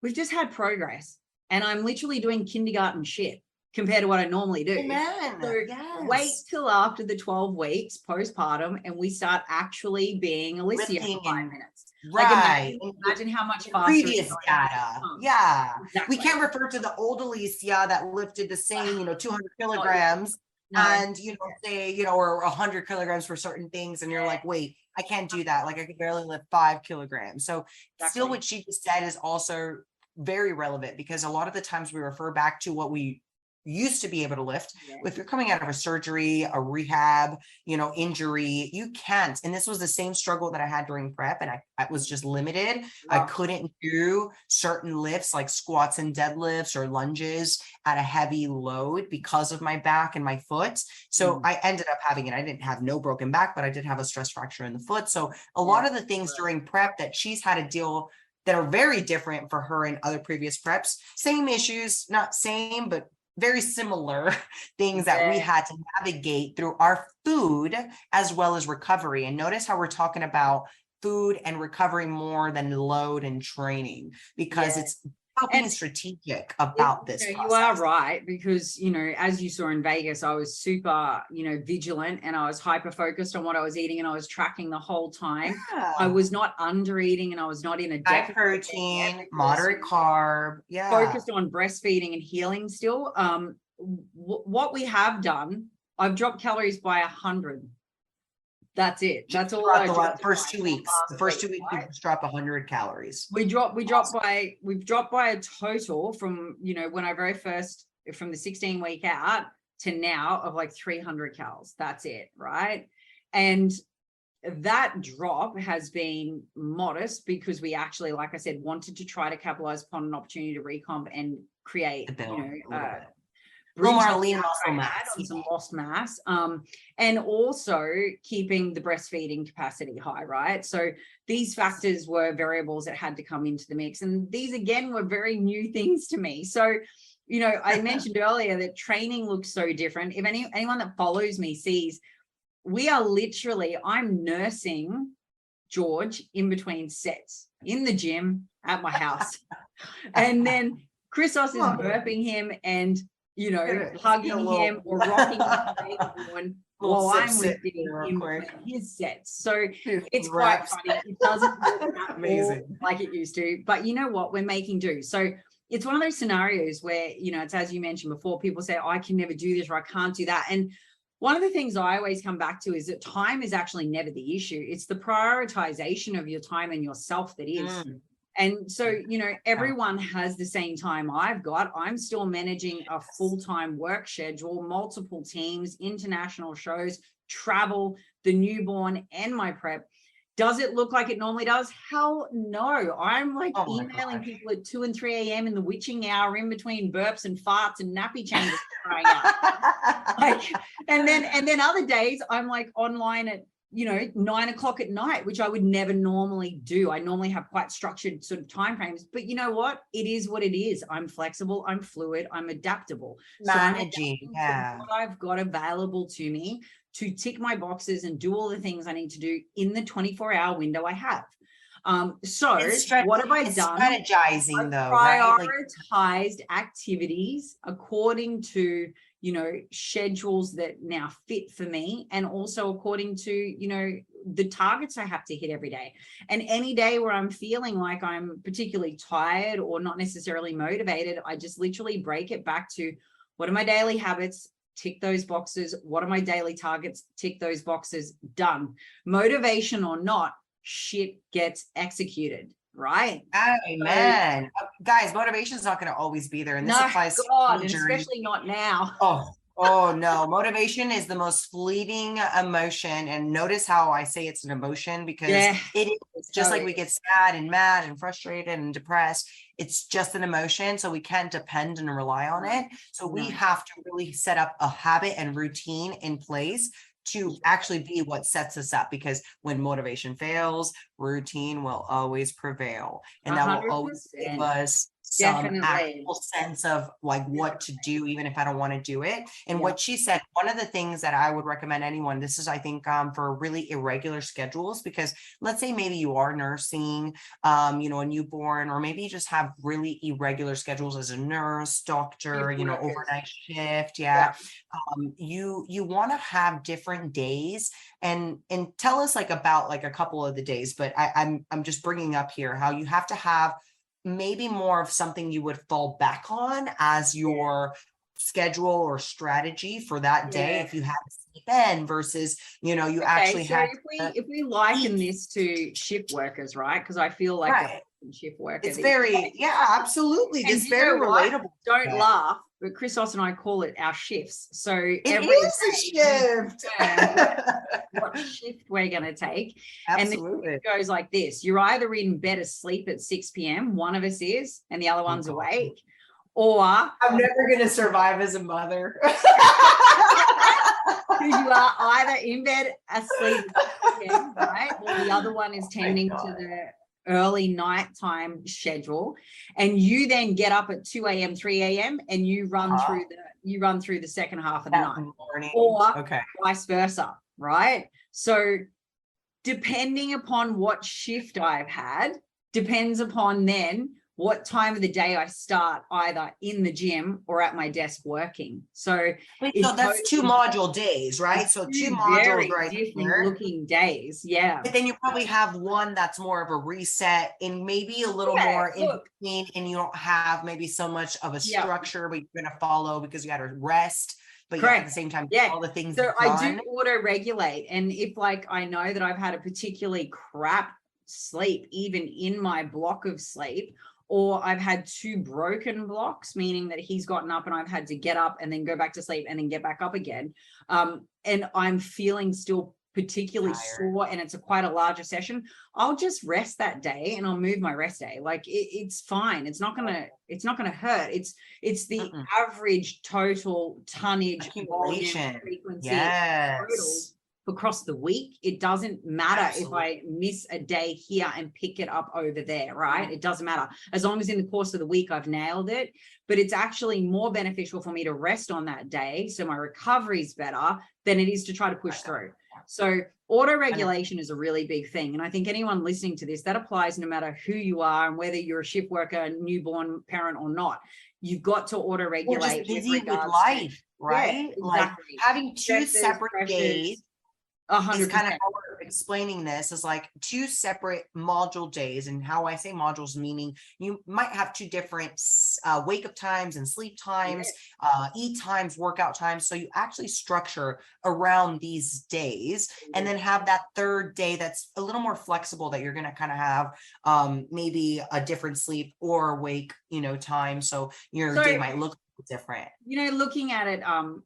we've just had progress and I'm literally doing kindergarten shit compared to what I normally do. Amen. So wait till after the 12 weeks postpartum and we start actually being Alicia for 5 minutes. Right. Like imagine how much faster. Previous data. Yeah. Exactly. We can't refer to the old Alicia that lifted the same, 200 kilograms and, say, or 100 kilograms for certain things. And you're like, wait, I can't do that. Like I could barely lift 5 kilograms. So still what she just said is also very relevant because a lot of the times we refer back to what we used to be able to lift. If you're coming out of a surgery, a rehab, injury, you can't. And this was the same struggle that I had during prep. And I was just limited. I couldn't do certain lifts like squats and deadlifts or lunges at a heavy load because of my back and my foot. So I ended up having it. I didn't have no broken back, but I did have a stress fracture in the foot. So a lot of the things during prep that she's had to deal that are very different for her in other previous preps, same issues, not same, but very similar things that we had to navigate through our food as well as recovery. And notice how we're talking about food and recovery more than load and training, because it's about being strategic about this. You are right, because, as you saw in Vegas, I was super, vigilant, and I was hyper focused on what I was eating, and I was tracking the whole time. I was not under eating, and I was not in a high protein, moderate carb, focused on breastfeeding and healing still. What we have done, I've dropped calories by 100. That's it. That's all. The first 2 weeks. The first 2 weeks, we drop 100 calories. We've dropped by a total from, when I very first, from the 16-week out to now, of like 300 calories. That's it. Right. And that drop has been modest because we actually, like I said, wanted to try to capitalize upon an opportunity to recomp and create, more lean muscle mass, some lost mass, and also keeping the breastfeeding capacity high, right? So these factors were variables that had to come into the mix, and these again were very new things to me. So, I mentioned earlier that training looks so different. If anyone that follows me sees, we are literally, I'm nursing George in between sets in the gym at my house, and then Christos is burping him and hugging him or rocking him while I'm with him with his sets. So it's quite funny. It doesn't look amazing like it used to, but you know what? We're making do. So it's one of those scenarios where, it's, as you mentioned before, people say, oh, I can never do this, or I can't do that. And one of the things I always come back to is that time is actually never the issue. It's the prioritization of your time and yourself that is. And so, everyone has the same time I've got. I'm still managing a full-time work schedule, multiple teams, international shows, travel, the newborn, and my prep. Does it look like it normally does? Hell no. I'm like emailing people at 2 and 3 a.m. in the witching hour in between burps and farts and nappy changes crying out. And then other days I'm like online at 9 o'clock at night, which I would never normally do. I normally have quite structured sort of timeframes, but you know what? It is what it is. I'm flexible, I'm fluid, I'm adaptable. Managing, what I've got available to me to tick my boxes and do all the things I need to do in the 24-hour window I have. So what have I done? Strategizing though, prioritized activities according to schedules that now fit for me, and also according to, the targets I have to hit every day. And any day where I'm feeling like I'm particularly tired or not necessarily motivated, I just literally break it back to, what are my daily habits? Tick those boxes. What are my daily targets? Tick those boxes. Done. Motivation or not, shit gets executed. Right. Amen. Guys, motivation is not going to always be there. And this applies to especially not now. Oh no. Motivation is the most fleeting emotion. And notice how I say it's an emotion, because it is just like we get sad and mad and frustrated and depressed. It's just an emotion. So we can't depend and rely on it. So we have to really set up a habit and routine in place to actually be what sets us up, because when motivation fails, routine will always prevail, and that 100%. Will always give us some actual sense of like what to do, even if I don't want to do it. And what she said, one of the things that I would recommend anyone, this is, I think, for really irregular schedules, because let's say maybe you are nursing, a newborn, or maybe you just have really irregular schedules as a nurse, doctor, overnight shift. You want to have different days, and tell us about a couple of the days, but I'm just bringing up here how you have to have maybe more of something you would fall back on as your schedule or strategy for that day. If you have to sleep in versus, you actually have. If we liken this to shift workers, right? Because I feel like a shift worker. It's very, absolutely. It's very relatable. Don't laugh, but Christos and I call it our shifts. So it is a shift. What shift we're going to take. Absolutely. And it goes like this. You're either in bed asleep at 6 p.m. One of us is, and the other one's awake. Or I'm never going to survive as a mother. Because you are either in bed asleep, right? Or the other one is tending to early nighttime schedule, and you then get up at 2 a.m., 3 a.m. and you run through the second half of the night, or vice versa, right? So depending upon what shift I've had, depends upon then what time of the day I start, either in the gym or at my desk working. So that's 2 module days, right? So 2 modules right different there. Looking days, yeah. But then you probably have one that's more of a reset and maybe a little more in between, and you don't have maybe so much of a structure, but you're gonna follow because you got to rest. But at the same time, all the things. So I do auto regulate, and if like I know that I've had a particularly crap sleep, even in my block of sleep, or I've had 2 broken blocks, meaning that he's gotten up and I've had to get up and then go back to sleep and then get back up again. And I'm feeling still particularly sore and it's quite a larger session, I'll just rest that day and I'll move my rest day. Like it's fine. It's not gonna hurt. It's the average total tonnage, volume, frequency total across the week. It doesn't matter if I miss a day here and pick it up over there, right? It doesn't matter. As long as in the course of the week I've nailed it. But it's actually more beneficial for me to rest on that day, so my recovery is better, than it is to try to push through. So auto regulation is a really big thing. And I think anyone listening to this, that applies no matter who you are and whether you're a shift worker, newborn parent or not. You've got to auto regulate. We're just busy with life, right? Yeah, exactly. Like having 2 separate days. 100%. Is kind of how we're explaining this, is like 2 separate module days. And how I say modules, meaning you might have 2 different wake up times and sleep times, eat times, workout times. So you actually structure around these days, and then have that 3rd day that's a little more flexible, that you're going to kind of have maybe a different sleep or wake, time. So your day might look different. Looking at it,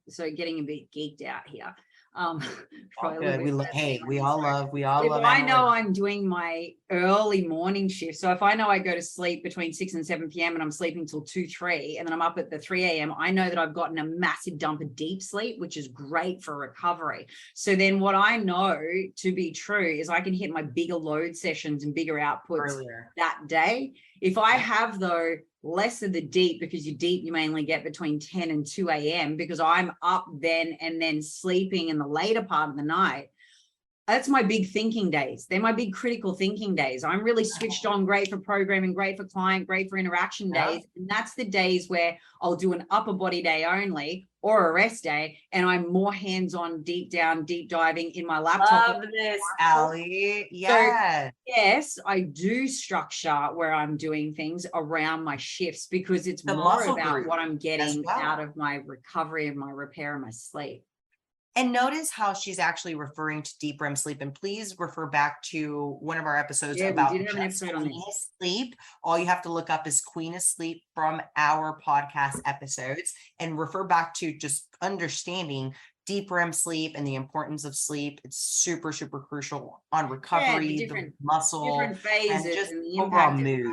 so getting a bit geeked out here. We all love. If I know I'm doing my early morning shift, so if I know I go to sleep between 6 and 7 p.m. and I'm sleeping till 2, 3, and then I'm up at the 3 a.m., I know that I've gotten a massive dump of deep sleep, which is great for recovery. So then what I know to be true is I can hit my bigger load sessions and bigger outputs that day. If I have, though, less of the deep, because your deep you mainly get between 10 and 2 a.m. because I'm up then and then sleeping in the later part of the night. That's my big thinking days. They're my big critical thinking days. I'm really switched on, great for programming, great for client, great for interaction days. And that's the days where I'll do an upper body day only or a rest day, and I'm more hands-on, deep diving in my laptop. Love this, Ali. Yeah. So, yes, I do structure where I'm doing things around my shifts, because it's more about what I'm getting out of my recovery and my repair and my sleep. And notice how she's actually referring to deep REM sleep. And please refer back to one of our episodes about Queen of Sleep. All you have to look up is Queen of Sleep from our podcast episodes, and refer back to just understanding deep REM sleep and the importance of sleep. It's super, super crucial on recovery, the muscle, different phases, and just and the overall impact mood.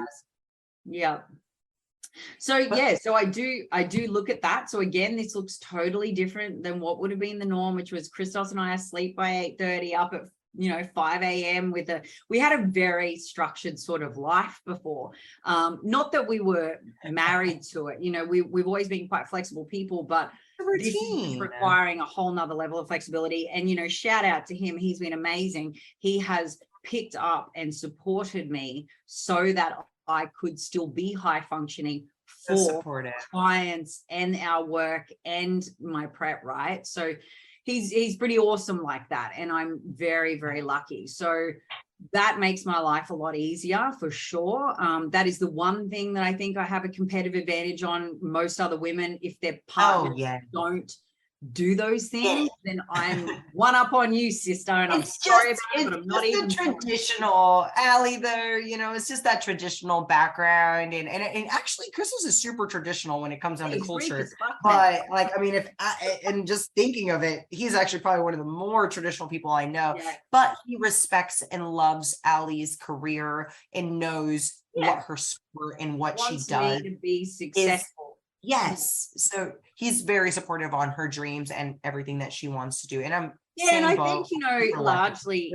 Yeah. So so I do look at that. So again, this looks totally different than what would have been the norm, which was Christos and I asleep by 8:30, up at 5 a.m. we had a very structured sort of life before. Not that we were married to it, we've always been quite flexible people, but this is requiring a whole nother level of flexibility. And shout out to him, he's been amazing. He has picked up and supported me so that I could still be high functioning for clients and our work and my prep, right? So he's pretty awesome like that. And I'm very, very lucky. So that makes my life a lot easier for sure. That is the one thing that I think I have a competitive advantage on most other women. If their partners don't do those things, then I'm one up on you, sister, and I'm sorry about it, but I'm not even traditional Ali though. It's just that traditional background, and actually Crystal's is super traditional when it comes down to culture. But and just thinking of it, he's actually probably one of the more traditional people I know. But he respects and loves Ali's career and knows what her sport and what she does to be successful. Yes. So he's very supportive on her dreams and everything that she wants to do. And and I think, largely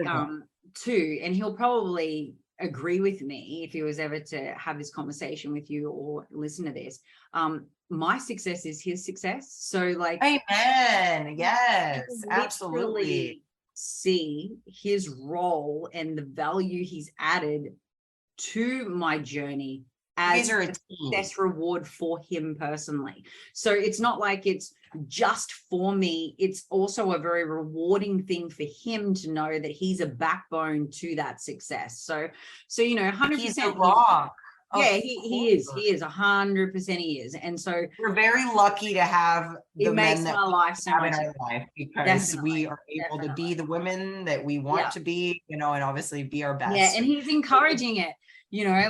too, and he'll probably agree with me, if he was ever to have this conversation with you or listen to this, my success is his success. So like, amen. Yes, absolutely. literally see his role and the value he's added to my journey as a success reward for him personally. So it's not like it's just for me, it's also a very rewarding thing for him to know that he's a backbone to that success. So 100%. He's a rock. Yeah, he is 100%. He is. And so we're very lucky to have it makes my life so much in our life, because we are able to be the women that we want to be, and obviously be our best. Yeah, and he's encouraging it,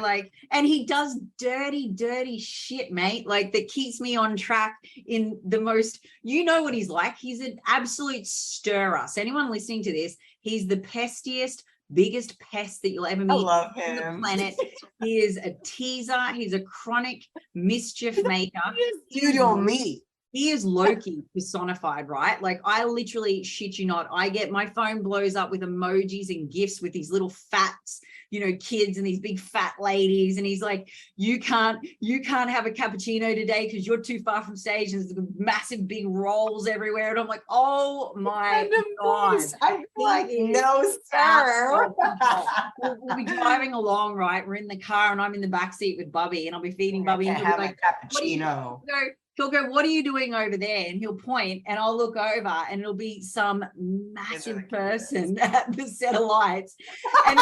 like, and he does dirty shit, mate, like that keeps me on track in the most, what he's like. He's an absolute stirrer. So anyone listening to this, he's the pestiest, biggest pest that you'll ever meet on the planet. He is a teaser. He's a chronic mischief maker. You don't meet. He is Loki personified, right? Like, I literally, shit you not, I get, my phone blows up with emojis and gifs with these little fats, kids and these big fat ladies. And he's like, you can't have a cappuccino today because you're too far from stage. And there's massive big rolls everywhere. And I'm like, oh my God. I'm like, no, sir. We'll be driving along, right? We're in the car and I'm in the back seat with Bubby, and I'll be feeding Bubby. And he'll be like, cappuccino. He'll go, what are you doing over there? And he'll point, and I'll look over, and it'll be some massive person at the set of lights. And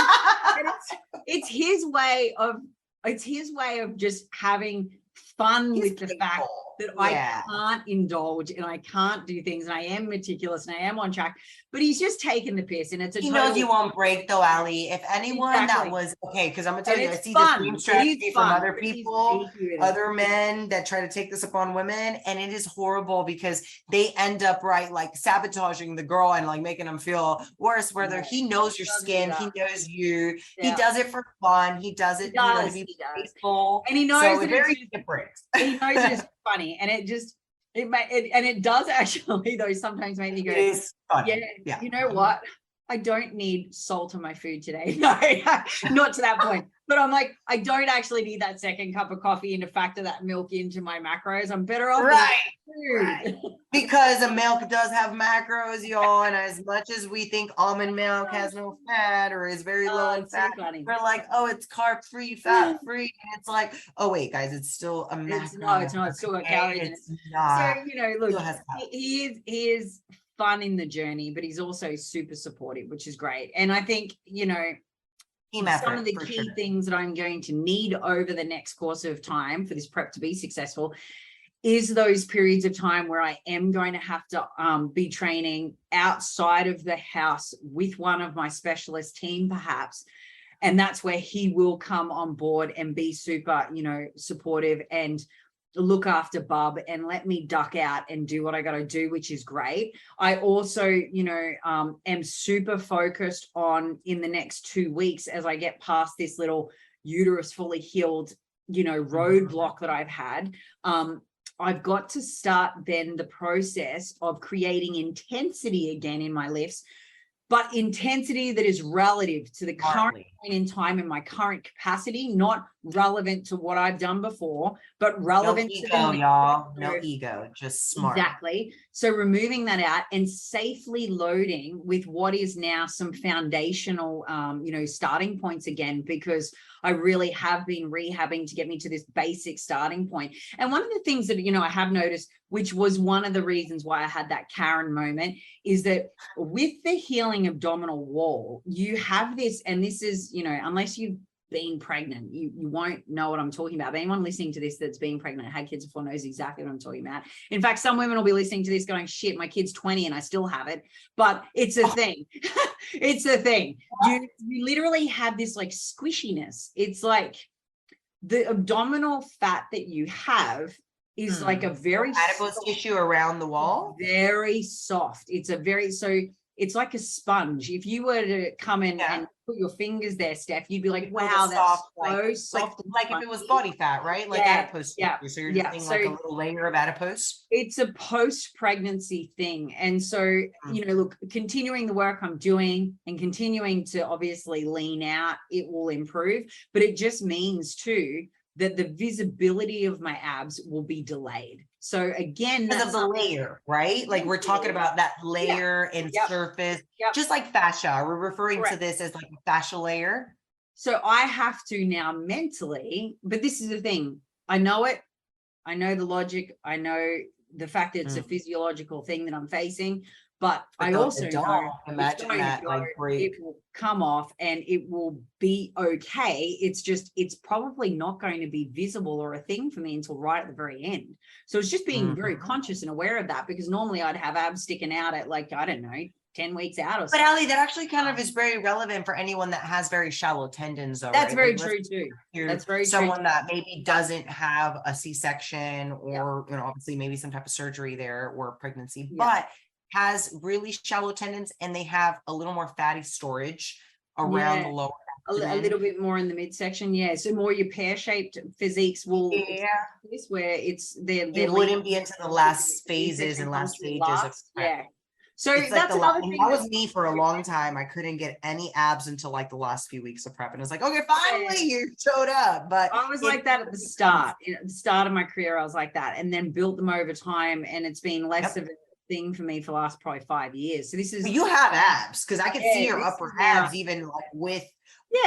it's his way of just having fun with the fact that I can't indulge and I can't do things, and I am meticulous and I am on track, but he's just taking the piss. And he knows you won't break though, Ali. If anyone that was because I'm gonna tell you, I see the same strategy from other people, other men that try to take this upon women, and it is horrible because they end up like sabotaging the girl and like making them feel worse. Whether he knows your skin, he knows you, he does it for fun, he does it to be faithful, and he knows so it's very different. He knows it's funny, and it does actually though sometimes make me go, yeah, you know what? I don't need salt on my food today. No, not to that point. But I'm like, I don't actually need that second cup of coffee and to factor that milk into my macros. I'm better off. Right. Because the milk does have macros, y'all. And as much as we think almond milk has no fat or is very low in fat, we're like, oh, it's carb free, fat free. And it's like, oh, wait, guys, it's still a macro. It's not. It's still got calories in it. So, look, he is fun in the journey, but he's also super supportive, which is great. And I think, some of the key things that I'm going to need over the next course of time for this prep to be successful is those periods of time where I am going to have to be training outside of the house with one of my specialist team, perhaps. And that's where he will come on board and be super, supportive and look after Bub and let me duck out and do what I got to do, which is great. I also, am super focused on in the next 2 weeks as I get past this little uterus fully healed, roadblock that I've had. I've got to start then the process of creating intensity again in my lifts, but intensity that is relative to the current point in time and my current capacity, not relevant to what I've done before, but relevant to y'all. No ego, just smart. Exactly. So removing that out and safely loading with what is now some foundational, starting points again, because I really have been rehabbing to get me to this basic starting point. And one of the things that, I have noticed, which was one of the reasons why I had that Karen moment, is that with the healing abdominal wall, you have this, and this is, unless you've been pregnant, you won't know what I'm talking about. But anyone listening to this that's been pregnant, had kids before, knows exactly what I'm talking about. In fact, some women will be listening to this going, shit, my kid's 20 and I still have it. But it's a thing. It's a thing. You literally have this like squishiness. It's like the abdominal fat that you have is like a very adipose tissue around the wall. Very soft. It's a very, so it's like a sponge. If you were to come in and put your fingers there, Steph, you'd be like, wow, that's soft, so soft. Like if it was body fat, right? Like adipose. Yeah. So you're just saying like a little layer of adipose? It's a post-pregnancy thing. And so, you know, look, continuing the work I'm doing and continuing to obviously lean out, it will improve. But it just means too that the visibility of my abs will be delayed. So again, because of the layer, right? Like we're talking about that layer and surface, just like fascia. We're referring to this as like a fascia layer. So I have to now mentally, but this is the thing. I know it. I know the logic. I know the fact that it's a physiological thing that I'm facing. But I also know imagine that it will come off and it will be okay. It's just, it's probably not going to be visible or a thing for me until right at the very end. So it's just being very conscious and aware of that, because normally I'd have abs sticking out at like, I don't know, 10 weeks out or something. But Ali, that actually kind of is very relevant for anyone that has very shallow tendons. Though, that's very true too. That's very true. Someone that maybe doesn't have a C-section or, you know, obviously maybe some type of surgery there or pregnancy, but has really shallow tendons and they have a little more fatty storage around the lower abdomen. A little bit more in the midsection. So more your pear-shaped physiques will this where it's they're wouldn't be into the last phases and last stages of prep. So it's that's like another thing. That was me for a long time. I couldn't get any abs until like the last few weeks of prep. And it's like, okay, finally you showed up. But I was like that at the start. At the start of my career, I was like that, and then built them over time. And it's been less of a thing for me for the last probably 5 years. So this is, but you have abs, because I can see your upper abs even like with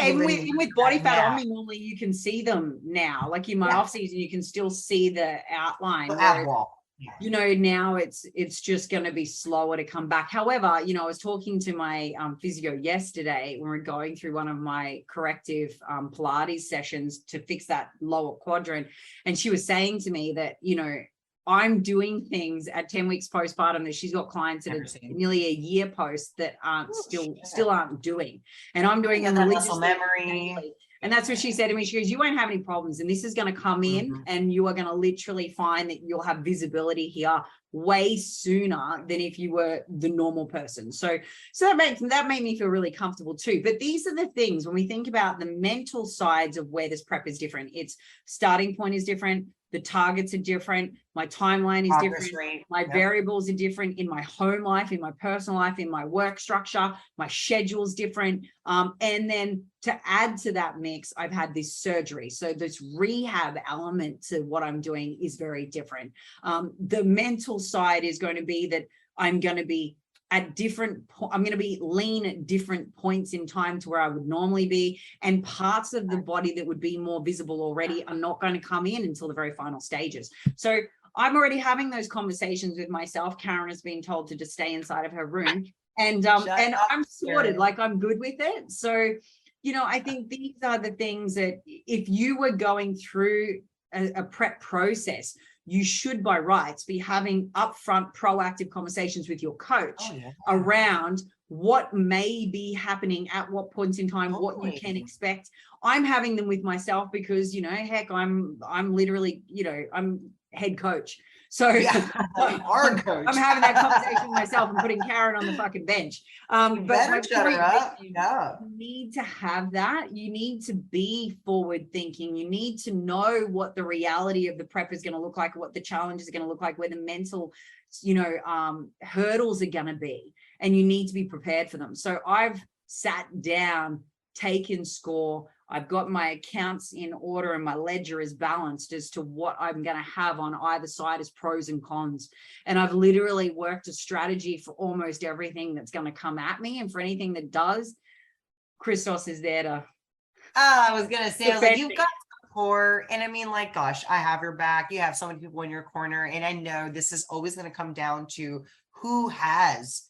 even with body fat on me. Normally you can see them now, like in my off season you can still see the outline, the ab wall. You know, now it's just going to be slower to come back. However, you know, I was talking to my physio yesterday when we were going through one of my corrective Pilates sessions to fix that lower quadrant, and she was saying to me that, you know, I'm doing things at 10 weeks postpartum that she's got clients that are nearly a year post that aren't still aren't doing. And I'm doing a muscle memory. And that's what she said to me. She goes, you won't have any problems. And this is going to come in and you are going to literally find that you'll have visibility here way sooner than if you were the normal person. So that made me feel really comfortable too. But these are the things when we think about the mental sides of where this prep is different. Its starting point is different. The targets are different. My timeline is different. My variables are different in my home life, in my personal life, in my work structure. My schedule's different. And then to add to that mix, I've had this surgery. So this rehab element to what I'm doing is very different. The mental side is going to be that I'm going to be at I'm going to be lean at different points in time to where I would normally be. And parts of the body that would be more visible already are not going to come in until the very final stages. So I'm already having those conversations with myself. Karen has been told to just stay inside of her room, and I'm sorted, like I'm good with it. So, you know, I think these are the things that if you were going through a prep process, you should by rights be having upfront proactive conversations with your coach around what may be happening at what points in time, what you can expect. I'm having them with myself because, you know, heck, I'm literally, you know, I'm head coach. So I'm having that conversation with myself and putting Karen on the fucking bench. But my point, you need to have that. You need to be forward thinking. You need to know what the reality of the prep is going to look like, what the challenges are going to look like, where the mental, you know, hurdles are going to be, and you need to be prepared for them. So I've sat down, taken score. I've got my accounts in order and my ledger is balanced as to what I'm going to have on either side as pros and cons. And I've literally worked a strategy for almost everything that's going to come at me. And for anything that does, Christos is there to. I was going to say, like, you've got support. And I mean, like, gosh, I have your back. You have so many people in your corner. And I know this is always going to come down to who has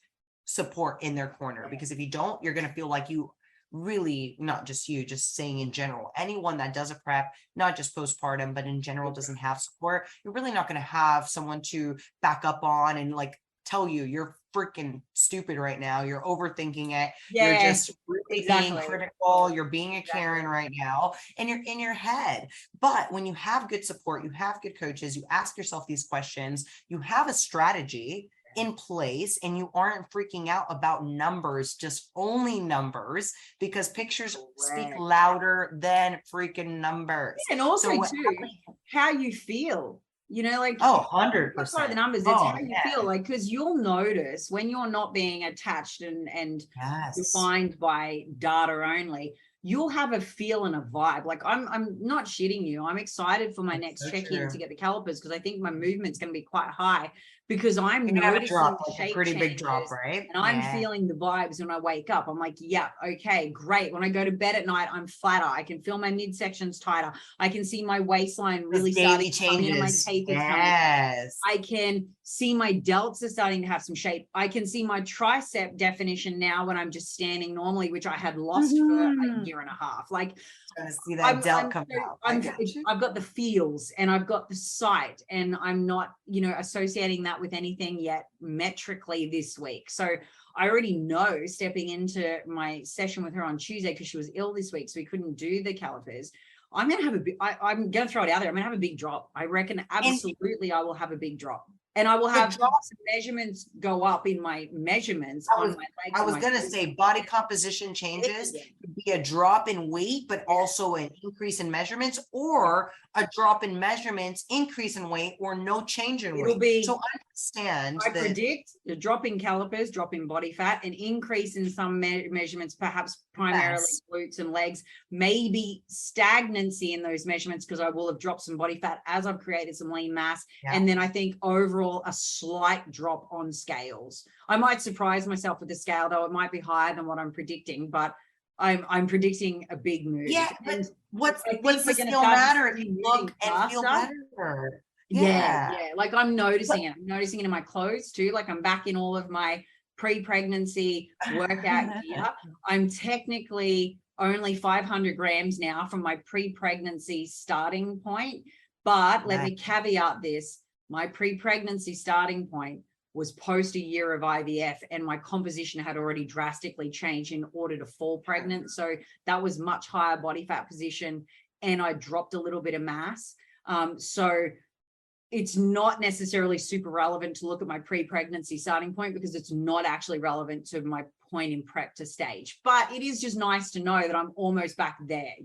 support in their corner. Because if you don't, you're going to feel like you really, not just you, just saying in general, anyone that does a prep, not just postpartum, but in general doesn't have support, you're really not going to have someone to back up on and like tell you you're freaking stupid right now. You're overthinking it. You're just really being critical. You're being a Karen right now, and you're in your head. But when you have good support, you have good coaches, you ask yourself these questions, you have a strategy, in place and you aren't freaking out about numbers, just only numbers, because pictures speak louder than freaking numbers. And also too, how you feel, like 100%. The numbers, it's how you feel, like, because you'll notice when you're not being attached and defined by data only, you'll have a feel and a vibe. Like I'm not shitting you. I'm excited for my next check-in to get the calipers, because I think my movement's going to be quite high, because I'm noticing a pretty big drop, right? And I'm feeling the vibes when I wake up. I'm like, yeah, okay, great. When I go to bed at night, I'm flatter. I can feel my midsections tighter. I can see my waistline really starting to come in, my tapers coming. I can see my delts are starting to have some shape. I can see my tricep definition now when I'm just standing normally, which I had lost for a year and a half. Like, to see that delt come out. I've got the feels and I've got the sight, and I'm not, associating that with anything yet metrically this week. So I already know, stepping into my session with her on Tuesday, because she was ill this week, so we couldn't do the calipers, I'm going to have I'm going to throw it out there. I'm going to have a big drop. I reckon absolutely I will have a big drop. And I will have some measurements go up in my measurements on my legs. I was going to say body composition changes could be a drop in weight, but also an increase in measurements, or a drop in measurements, increase in weight, or no change in weight. So I understand. I predict the drop in calipers, drop in body fat, an increase in some measurements, perhaps primarily glutes and legs, maybe stagnancy in those measurements, because I will have dropped some body fat as I've created some lean mass. And then I think overall a slight drop on scales. I might surprise myself with the scale, though it might be higher than what I'm predicting, but I'm predicting a big move. Yeah, but what's the scale matter if you look and feel better? Yeah. Like I'm noticing it. I'm noticing it in my clothes too. Like I'm back in all of my pre-pregnancy workout gear. I'm technically only 500 grams now from my pre-pregnancy starting point. But let me caveat this. My pre-pregnancy starting point was post a year of IVF, and my composition had already drastically changed in order to fall pregnant. So that was much higher body fat position, and I dropped a little bit of mass. So it's not necessarily super relevant to look at my pre-pregnancy starting point, because it's not actually relevant to my point in prep to stage. But it is just nice to know that I'm almost back there,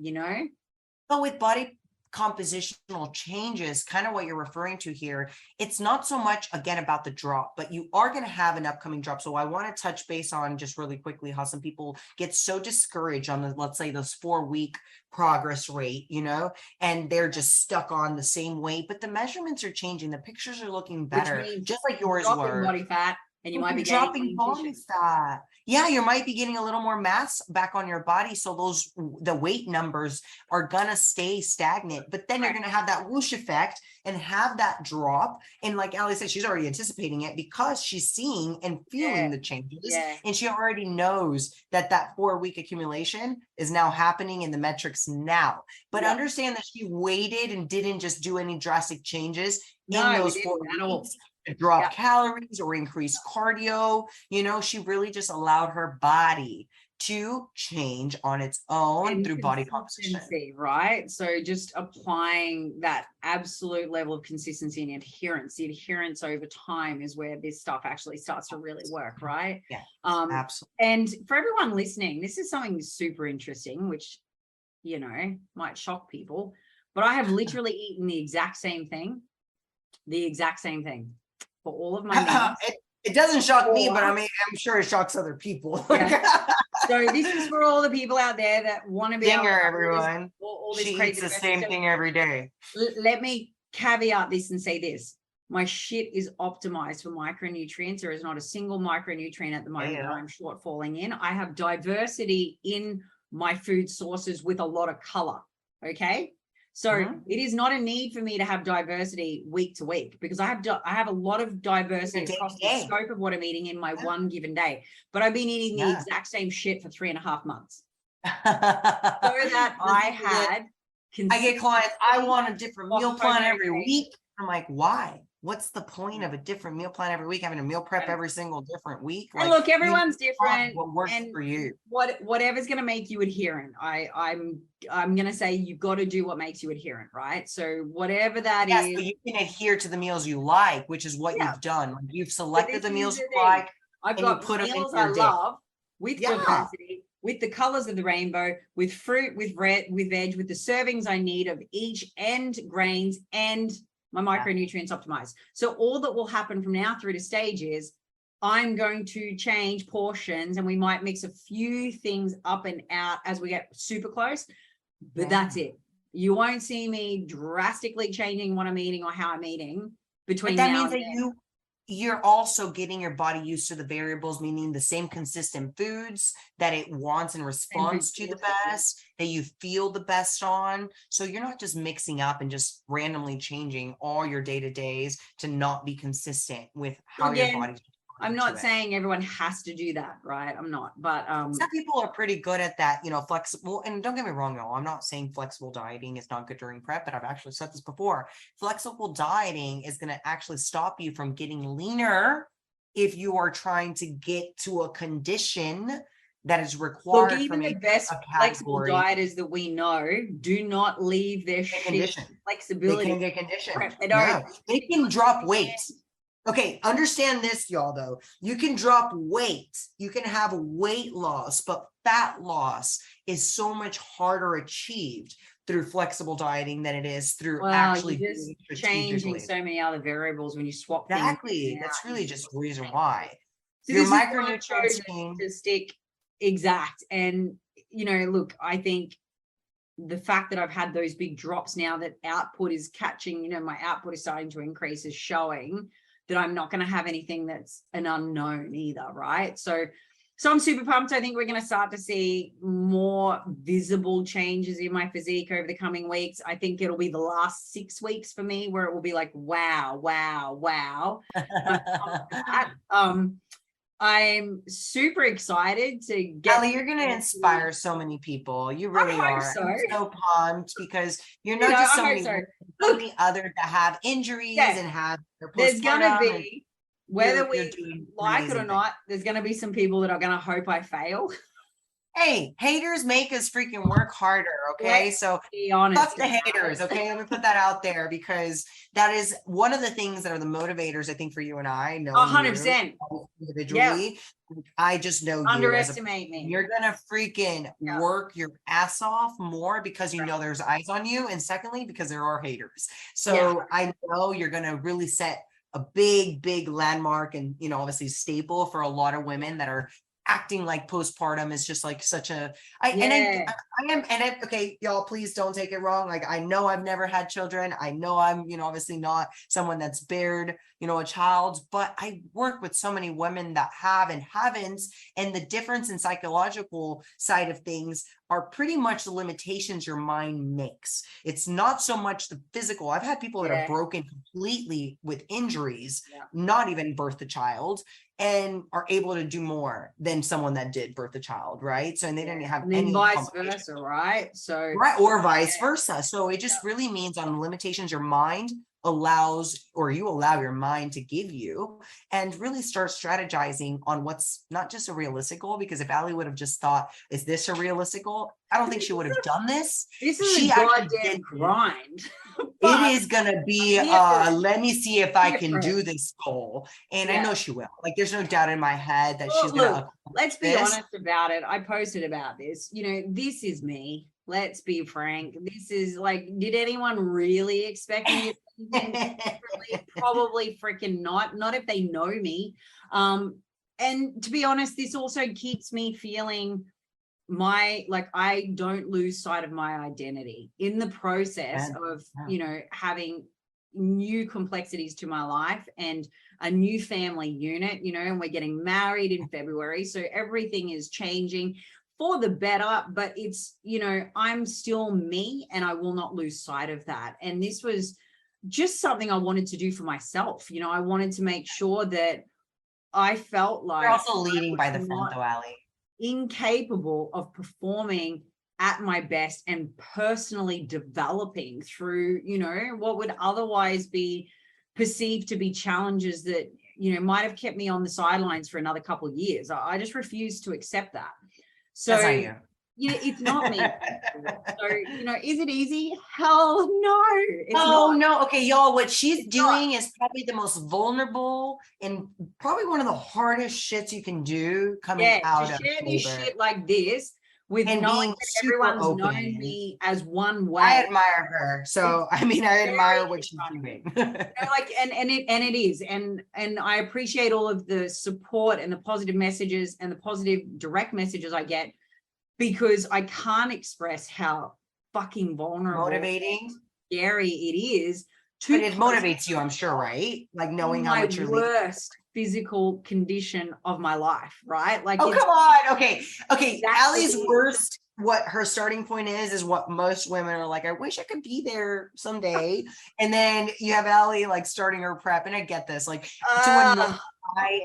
But with body compositional changes, kind of what you're referring to here, it's not so much again about the drop, but you are going to have an upcoming drop. So I want to touch base on just really quickly how some people get so discouraged on the, let's say, those 4-week progress rate, and they're just stuck on the same weight, but the measurements are changing, the pictures are looking better, just like yours were. Body fat, and you might be dropping body fat. Yeah, you might be getting a little more mass back on your body. So the weight numbers are going to stay stagnant, but then you're going to have that whoosh effect and have that drop. And like Ali said, she's already anticipating it because she's seeing and feeling the changes. And she already knows that 4-week accumulation is now happening in the metrics now. But understand that she waited and didn't just do any drastic changes in those 4 weeks. Drop calories or increase cardio. She really just allowed her body to change on its own through body composition, right? So just applying that absolute level of consistency and adherence. The adherence over time is where this stuff actually starts to really work, right? Yeah, absolutely. And for everyone listening, this is something super interesting, which might shock people, but I have literally eaten the exact same thing for all of my meals. It doesn't shock me, but I'm sure it shocks other people. So this is for all the people out there that want to be everyone. All this she crazy eats the same thing every day. Let me caveat this and say this. My shit is optimized for micronutrients. There is not a single micronutrient at the moment that I'm shortfalling in. I have diversity in my food sources with a lot of color. Okay. So it is not a need for me to have diversity week to week, because I have a lot of diversity across the scope of what I'm eating in my one given day. But I've been eating the exact same shit for 3.5 months. So that I get clients, I want a different meal plan every week. I'm like, why? what's the point of a different meal plan every week, having a meal prep every single different week? And look, everyone's different. What works and for you? Whatever's going to make you adherent. I'm going to say you've got to do what makes you adherent, right? So whatever that is. So you can adhere to the meals you like, which is what you've done. Like, you've selected the meals you like. I've got meals I love with diversity, with the colors of the rainbow, with fruit, with veg, with the servings I need of each, and grains, and my micronutrients optimized. So all that will happen from now through to stage is I'm going to change portions, and we might mix a few things up and out as we get super close, but that's it. You won't see me drastically changing what I'm eating or how I'm eating between now and then. But that means that you're also getting your body used to the variables, meaning the same consistent foods that it wants and responds to the best, that you feel the best on. So you're not just mixing up and just randomly changing all your day-to-days to not be consistent with how your body's. I'm not saying everyone has to do that, right? I'm not, but some people are pretty good at that, flexible. And don't get me wrong, y'all, I'm not saying flexible dieting is not good during prep, but I've actually said this before. Flexible dieting is going to actually stop you from getting leaner if you are trying to get to a condition that is required. Look, even the best flexible dieters that we know do not leave their flexibility. They can get conditioned. They can drop weight. Okay, understand this, y'all, though. You can drop weight. You can have weight loss, but fat loss is so much harder achieved through flexible dieting than it is through actually just changing so many other variables when you swap things. Exactly. That's really just the reason why. So your micronutrients to stick exact. And, look, I think the fact that I've had those big drops now that output is catching, my output is starting to increase, is showing that I'm not going to have anything that's an unknown either, right? So I'm super pumped. I think we're going to start to see more visible changes in my physique over the coming weeks. I think it'll be the last 6 weeks for me where it will be like, wow. I'm super excited to get. Ali, you're going to inspire so many people. You really are. So. I'm so pumped because you're not just so many others that have injuries and have. There's going to be, whether we like it or not, there's going to be some people that are going to hope I fail. Hey, haters make us freaking work harder, okay? So be honest, fuck the haters, okay? Let me put that out there because that is one of the things that are the motivators, I think, for you and I. Know 100%. Individually. I just know you. Underestimate me. You're going to freaking work your ass off more because you know there's eyes on you. And secondly, because there are haters. So I know you're going to really set a big landmark and, obviously staple for a lot of women that are acting like postpartum is just like such a okay, y'all, please don't take it wrong. Like, I know I've never had children. I know I'm, obviously not someone that's bared, a child, but I work with so many women that have and haven't. And the difference in psychological side of things are pretty much the limitations your mind makes. It's not so much the physical. I've had people that are broken completely with injuries, not even birth a child, and are able to do more than someone that did birth a child, right? So, and they didn't have any vice versa, right? So, or vice versa. So it just really means on the limitations your mind allows, or you allow your mind to give you, and really start strategizing on what's not just a realistic goal. Because if Ali would have just thought, is this a realistic goal? I don't think she would have done this. This is a goddamn grind. It is going to be, let me see if I can do this goal. And I know she will. Like, there's no doubt in my head that she's going to. Let's be honest about it. I posted about this. This is me. Let's be frank. This is like, did anyone really expect me to do things differently? Probably freaking not. Not if they know me. And to be honest, this also keeps me feeling I don't lose sight of my identity in the process of, having new complexities to my life and a new family unit, and we're getting married in February. So everything is changing for the better, but it's, I'm still me and I will not lose sight of that. And this was just something I wanted to do for myself. I wanted to make sure that I felt like you're also leading by the front, though, Ali. Incapable of performing at my best and personally developing through, what would otherwise be perceived to be challenges that, you know, might have kept me on the sidelines for another couple of years. I just refuse to accept that. So That's not you. yeah, it's not me. So, you know, is it easy? Hell no. It's No. Okay, y'all, what she's doing is probably the most vulnerable and probably one of the hardest shits you can do coming out to of share this labor. shit like this with And knowing being that super everyone's open. known me as one way. I admire her. So I mean, I admire very what she's doing. You know, like, and it is, and I appreciate all of the support and the positive messages and the positive direct messages I get, because I can't express how fucking vulnerable, Motivating, scary it is. But it motivates you, I'm sure, right? Like knowing how much you're worst physical condition of my life, right? Like, oh, come on. Okay. That's Allie's the- worst, what her starting point is what most women are like, I wish I could be there someday. And then you have Allie like starting her prep. And I get this, like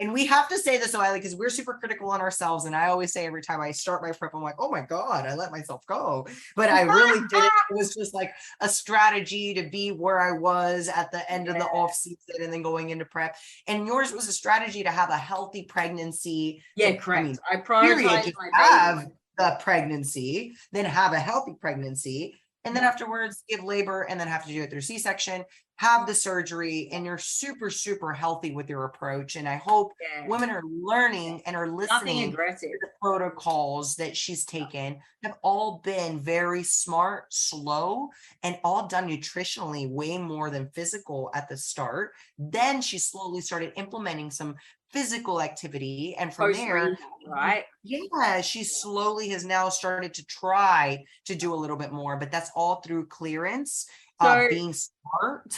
and we have to say this, Allie, because we're super critical on ourselves. And I always say every time I start my prep, I'm like, oh my God, I let myself go. But I really did it. It was just like a strategy to be where I was at the end of the off season and then going into prep. And yours was a strategy to have a healthy pregnancy. Yeah, correct. I prioritize have the pregnancy, then have a healthy pregnancy, and then afterwards give labor, and then have to do it through C-section, have the surgery, and you're super, super healthy with your approach. And I hope women are learning and are listening to the protocols that she's taken, have all been very smart, slow, and all done nutritionally way more than physical at the start. Then she slowly started implementing some physical activity, and from there, right? Yeah, she slowly has now started to try to do a little bit more, but that's all through clearance, being smart.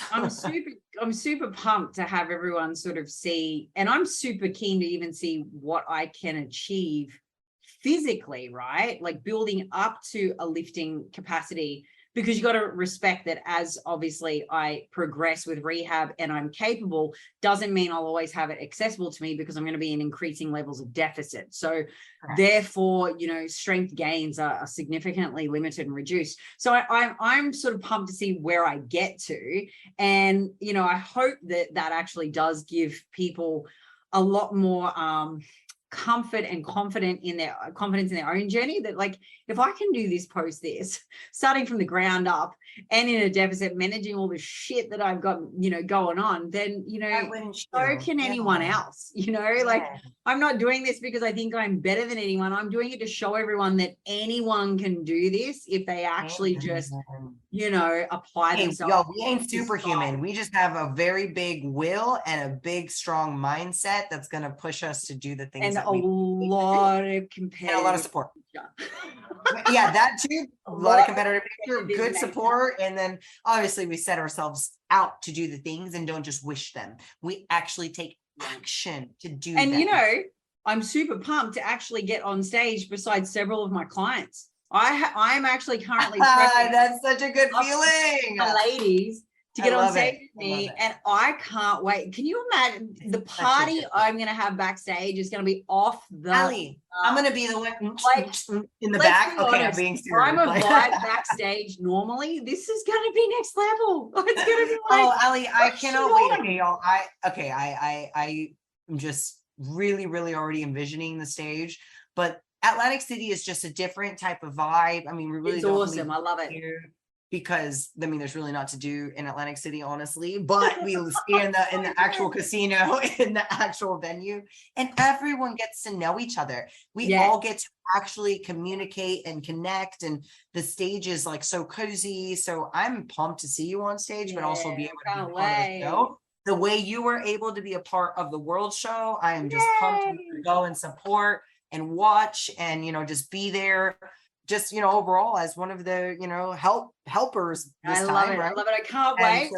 I'm super pumped to have everyone sort of see, and I'm super keen to even see what I can achieve physically, right? Like building up to a lifting capacity, because you got to respect that as obviously I progress with rehab and I'm capable, doesn't mean I'll always have it accessible to me, because I'm going to be in increasing levels of deficit. So therefore, you know, strength gains are significantly limited and reduced. So I'm sort of pumped to see where I get to. And, you know, I hope that actually does give people a lot more comfort and confidence in their own journey, that like, if I can do this post this, starting from the ground up and in a deficit, managing all the shit that I've got, you know, going on, then, you know, so can anyone else, you know, like I'm not doing this because I think I'm better than anyone. I'm doing it to show everyone that anyone can do this if they actually just, you know, apply themselves. Yo, we ain't superhuman. We just have a very big will and a big, strong mindset that's going to push us to do the things and that a lot of competitive and a lot of support. Yeah, that too. A lot of competitive nature, good support. And then obviously we set ourselves out to do the things and don't just wish them. We actually take action to do and them. You know, I'm super pumped to actually get on stage beside several of my clients. I'm actually currently that's such a good feeling. The ladies to get on stage with me, and I can't wait. Can you imagine the party I'm going to have backstage is going to be off the... Allie, I'm going to be the one like, in the back. Okay, I'm being serious. I'm a vibe backstage normally. This is going to be next level. It's going to be like... Oh, Allie, I cannot wait. Okay, y'all. I'm just really, really already envisioning the stage, but Atlantic City is just a different type of vibe. I mean, we really it's awesome. I love it. Because I mean, there's really not to do in Atlantic City, honestly, but we stay in the actual casino, in the actual venue, and everyone gets to know each other. We all get to actually communicate and connect, and the stage is like so cozy. So I'm pumped to see you on stage, but also be able to be part of the show. The way you were able to be a part of the World Show, I am just pumped to go and support and watch, and, you know, just be there. Just, you know, overall as one of the, you know, helpers this time, right? I love it. I can't wait.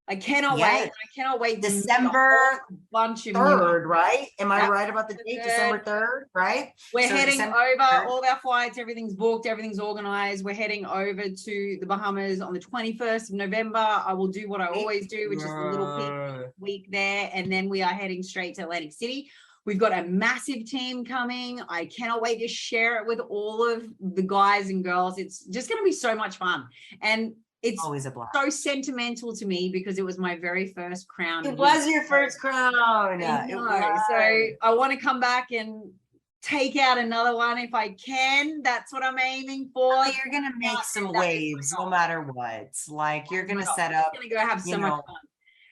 I cannot wait. I cannot wait. December 3rd, right? Am I right about the date? December 3rd, right? We're heading over. All of our flights, everything's booked, everything's organized. We're heading over to the Bahamas on the 21st of November. I will do what I always do, which is a little week there. And then we are heading straight to Atlantic City. We've got a massive team coming. I cannot wait to share it with all of the guys and girls. It's just going to be so much fun. And it's always a blast. so sentimental to me because it was my very first crown. It was your first crown. It was. So I want to come back and take out another one if I can. That's what I'm aiming for. Oh, you're gonna make some waves no matter what. Like you're gonna set up. I'm gonna go have so much fun.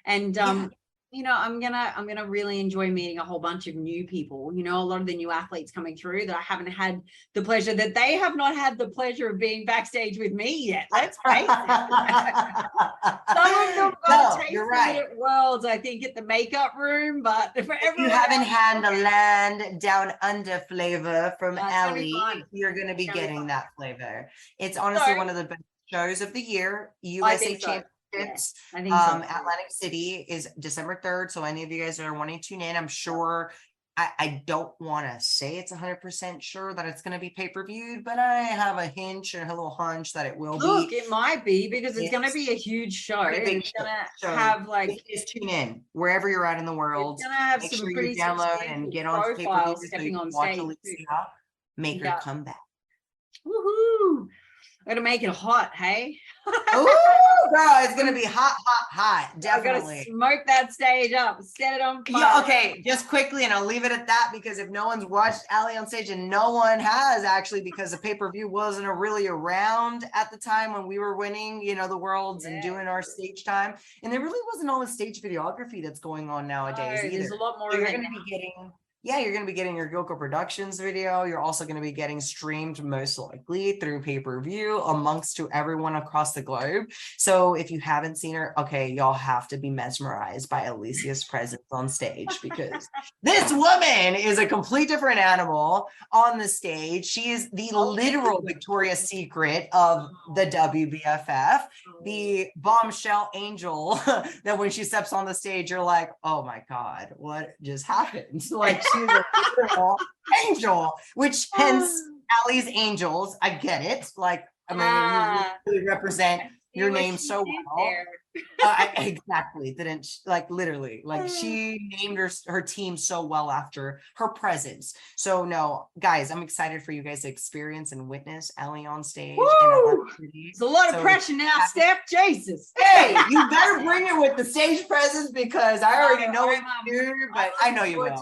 And you know, I'm gonna really enjoy meeting a whole bunch of new people. You know, a lot of the new athletes coming through that I haven't had the pleasure, that they have not had the pleasure of being backstage with me yet. Let's face it. Some of them got tasted at Worlds, I think, at the makeup room, but for if you haven't had the land down under flavor from Ellie, you're gonna be getting that flavor. It's honestly one of the best shows of the year. USA Championships. Yes, I think so. Atlantic City is December 3rd. So any of you guys that are wanting to tune in, I'm sure I don't want to say it's 100% sure that it's going to be pay-per-viewed, but I have a hinge and a little hunch that it will be. Look, it might be because it's going to be a huge show. It's going to have like, just tune in wherever you're at in the world. It's going to have make some sure pretty you download and get on pay-per-view so you can watch Alicia make her comeback. Woohoo! Gotta make it hot, hey? Oh, girl, it's gonna be hot, hot, hot. Definitely. I gotta smoke that stage up, set it on fire. Yeah, okay, just quickly, and I'll leave it at that because if no one's watched Ali on stage, and no one has actually, because the pay-per-view wasn't really around at the time when we were winning, you know, the worlds and doing our stage time, and there really wasn't all the stage videography that's going on nowadays either. There's a lot more. So you're gonna be getting. Yeah, you're going to be getting your Gilco Productions video. You're also going to be getting streamed most likely through pay-per-view amongst to everyone across the globe. So if you haven't seen her, okay, y'all have to be mesmerized by Alicia's presence on stage because this woman is a complete different animal on the stage. She is the literal Victoria's Secret of the WBFF, the bombshell angel that when she steps on the stage, you're like, oh my God, what just happened? Like, she's a literal angel, which hence Allie's Angels. I get it. Like, I mean, you really represent your name so well. Exactly. Didn't like literally like she named her team so well after her presence. So no, guys, I'm excited for you guys to experience and witness Ellie on stage. It's a lot of pressure now, Steph. Jesus. Hey, you better bring it with the stage presence because I already know what you do, but I know you will.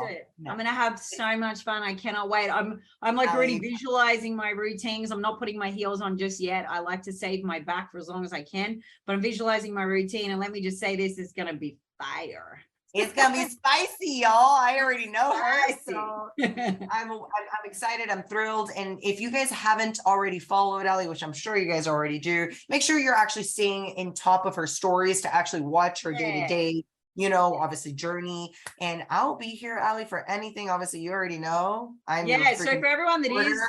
I'm gonna have so much fun. I cannot wait. I'm like already visualizing my routines. I'm not putting my heels on just yet. I like to save my back for as long as I can, but I'm visualizing my routine. And let me just say, this is gonna be fire. It's gonna be spicy, y'all. I already know her. So I'm excited. I'm thrilled. And if you guys haven't already followed Ellie, which I'm sure you guys already do, make sure you're actually staying in top of her stories to actually watch her day-to-day, you know, obviously journey. And I'll be here, Ellie, for anything. Obviously, you already know. I'm so for everyone that is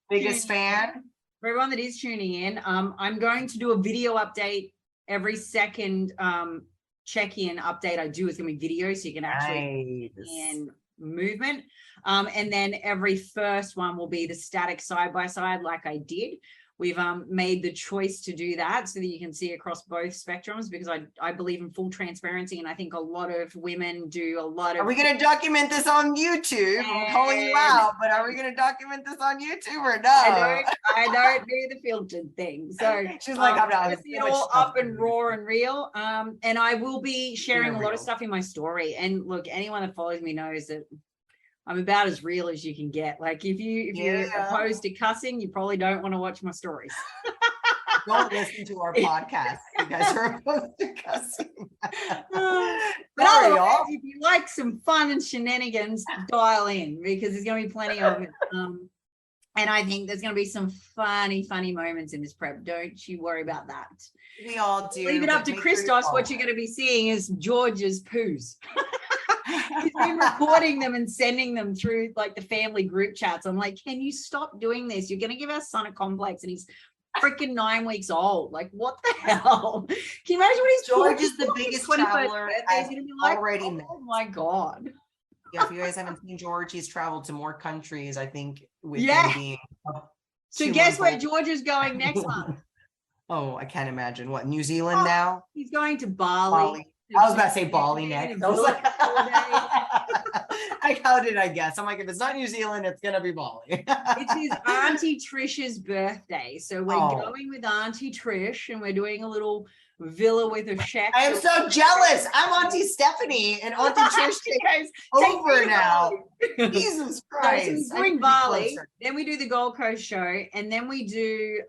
biggest fan. For everyone that is tuning in, I'm going to do a video update every second check-in update I do is going to be video, so you can actually in movement. And then every first one will be the static side-by-side like I did. We've made the choice to do that so that you can see across both spectrums because I believe in full transparency, and I think a lot of women do a lot of. Are we going to document this on YouTube? I'm calling you out, but are we going to document this on YouTube or no? I don't do the filtered thing. So she's like, I'm not. It's all up and raw and real. And I will be sharing a lot of stuff in my story. And look, anyone that follows me knows that I'm about as real as you can get. Like if you're opposed to cussing, you probably don't want to watch my stories. Don't listen to our podcast. You guys are opposed to cussing. But otherwise, if you like some fun and shenanigans, dial in because there's going to be plenty of it. And I think there's going to be some funny moments in this prep. Don't you worry about that. We all do. Leave it up to Christos. What you're going to be seeing is George's poos. He's been recording them and sending them through like the family group chats. I'm like, can you stop doing this? You're going to give our son a complex and he's freaking 9 weeks old. Like, what the hell? Can you imagine what he's George is the biggest traveler I've already met. Oh my God. Yeah, if you guys haven't seen George, he's traveled to more countries, I think, with him being so guess where George is going next month? Oh, I can't imagine. What, New Zealand now? He's going to Bali. I was about to say Bali next. I was like, I like, how did I guess? I'm like, if it's not New Zealand, it's gonna be Bali. It is Auntie Trish's birthday. So we're going with Auntie Trish and we're doing a little villa with a chef. I am so jealous. I'm Auntie Stephanie and Auntie Trish guys over now. Jesus Christ. So we're in Bali. Then we do the Gold Coast show. And then we do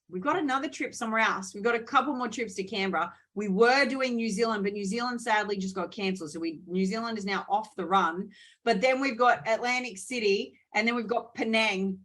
we've got another trip somewhere else. We've got a couple more trips to Canberra. We were doing New Zealand, but New Zealand sadly just got cancelled. So New Zealand is now off the run. But then we've got Atlantic City and then we've got Penang.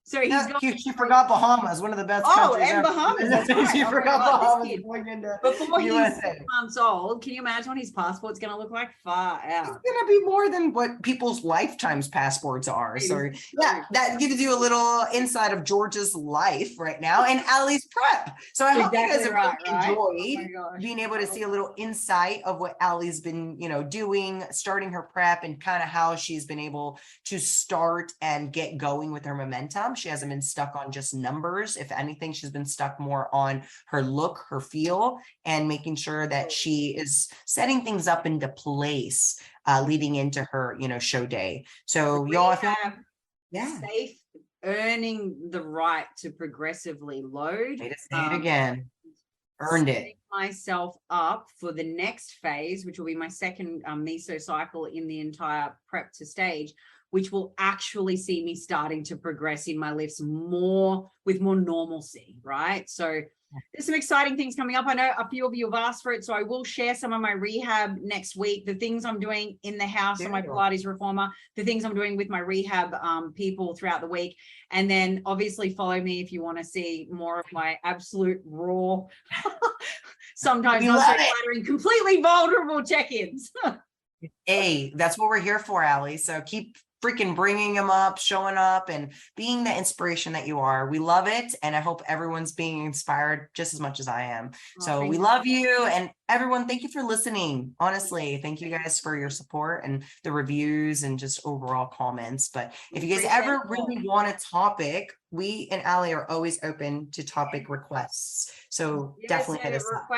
So she forgot Bahamas, one of the best countries and ever. Bahamas. That's right. She forgot Bahamas going into before he's 6 months old. Can you imagine what his passport's going to look like? Far out. It's going to be more than what people's lifetimes passports are. So yeah, that gives you a little insight of George's life right now and Allie's prep. So I hope you guys have enjoyed being able to see a little insight of what Allie's been, doing, starting her prep and kind of how she's been able to start and get going with her momentum. She hasn't been stuck on just numbers. If anything, she's been stuck more on her look, her feel, and making sure that she is setting things up into place leading into her, show day. So y'all have safe earning the right to progressively load. Way to say it again. Earned it. Myself up for the next phase, which will be my second meso cycle in the entire prep to stage, which will actually see me starting to progress in my lifts with more normalcy, right? So there's some exciting things coming up. I know a few of you have asked for it, so I will share some of my rehab next week, the things I'm doing in the house on my Pilates reformer, the things I'm doing with my rehab people throughout the week. And then obviously follow me if you want to see more of my absolute raw, sometimes not so flattering, completely vulnerable check-ins. Hey, that's what we're here for, Allie. So keep freaking bringing them up, showing up and being the inspiration that you are. We love it. And I hope everyone's being inspired just as much as I am. So we love you. And everyone, thank you for listening. Honestly, thank you guys for your support and the reviews and just overall comments. But if you guys ever really want a topic, we and Allie are always open to topic requests. So definitely hit us up.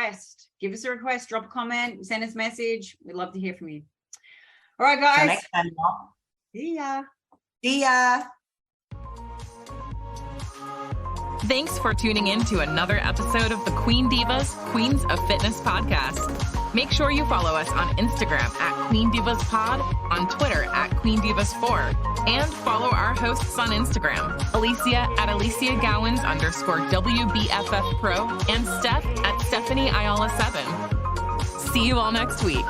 Give us a request, drop a comment, send us a message. We'd love to hear from you. All right, guys. Next time, y'all. See ya. See ya. Thanks for tuning in to another episode of the Queen Divas, Queens of Fitness podcast. Make sure you follow us on Instagram at Queen Divas Pod, on Twitter at Queen Divas 4, and follow our hosts on Instagram, Alicia at Alicia Gowans _WBFF Pro, and Steph at Stephanie Ayala 7. See you all next week.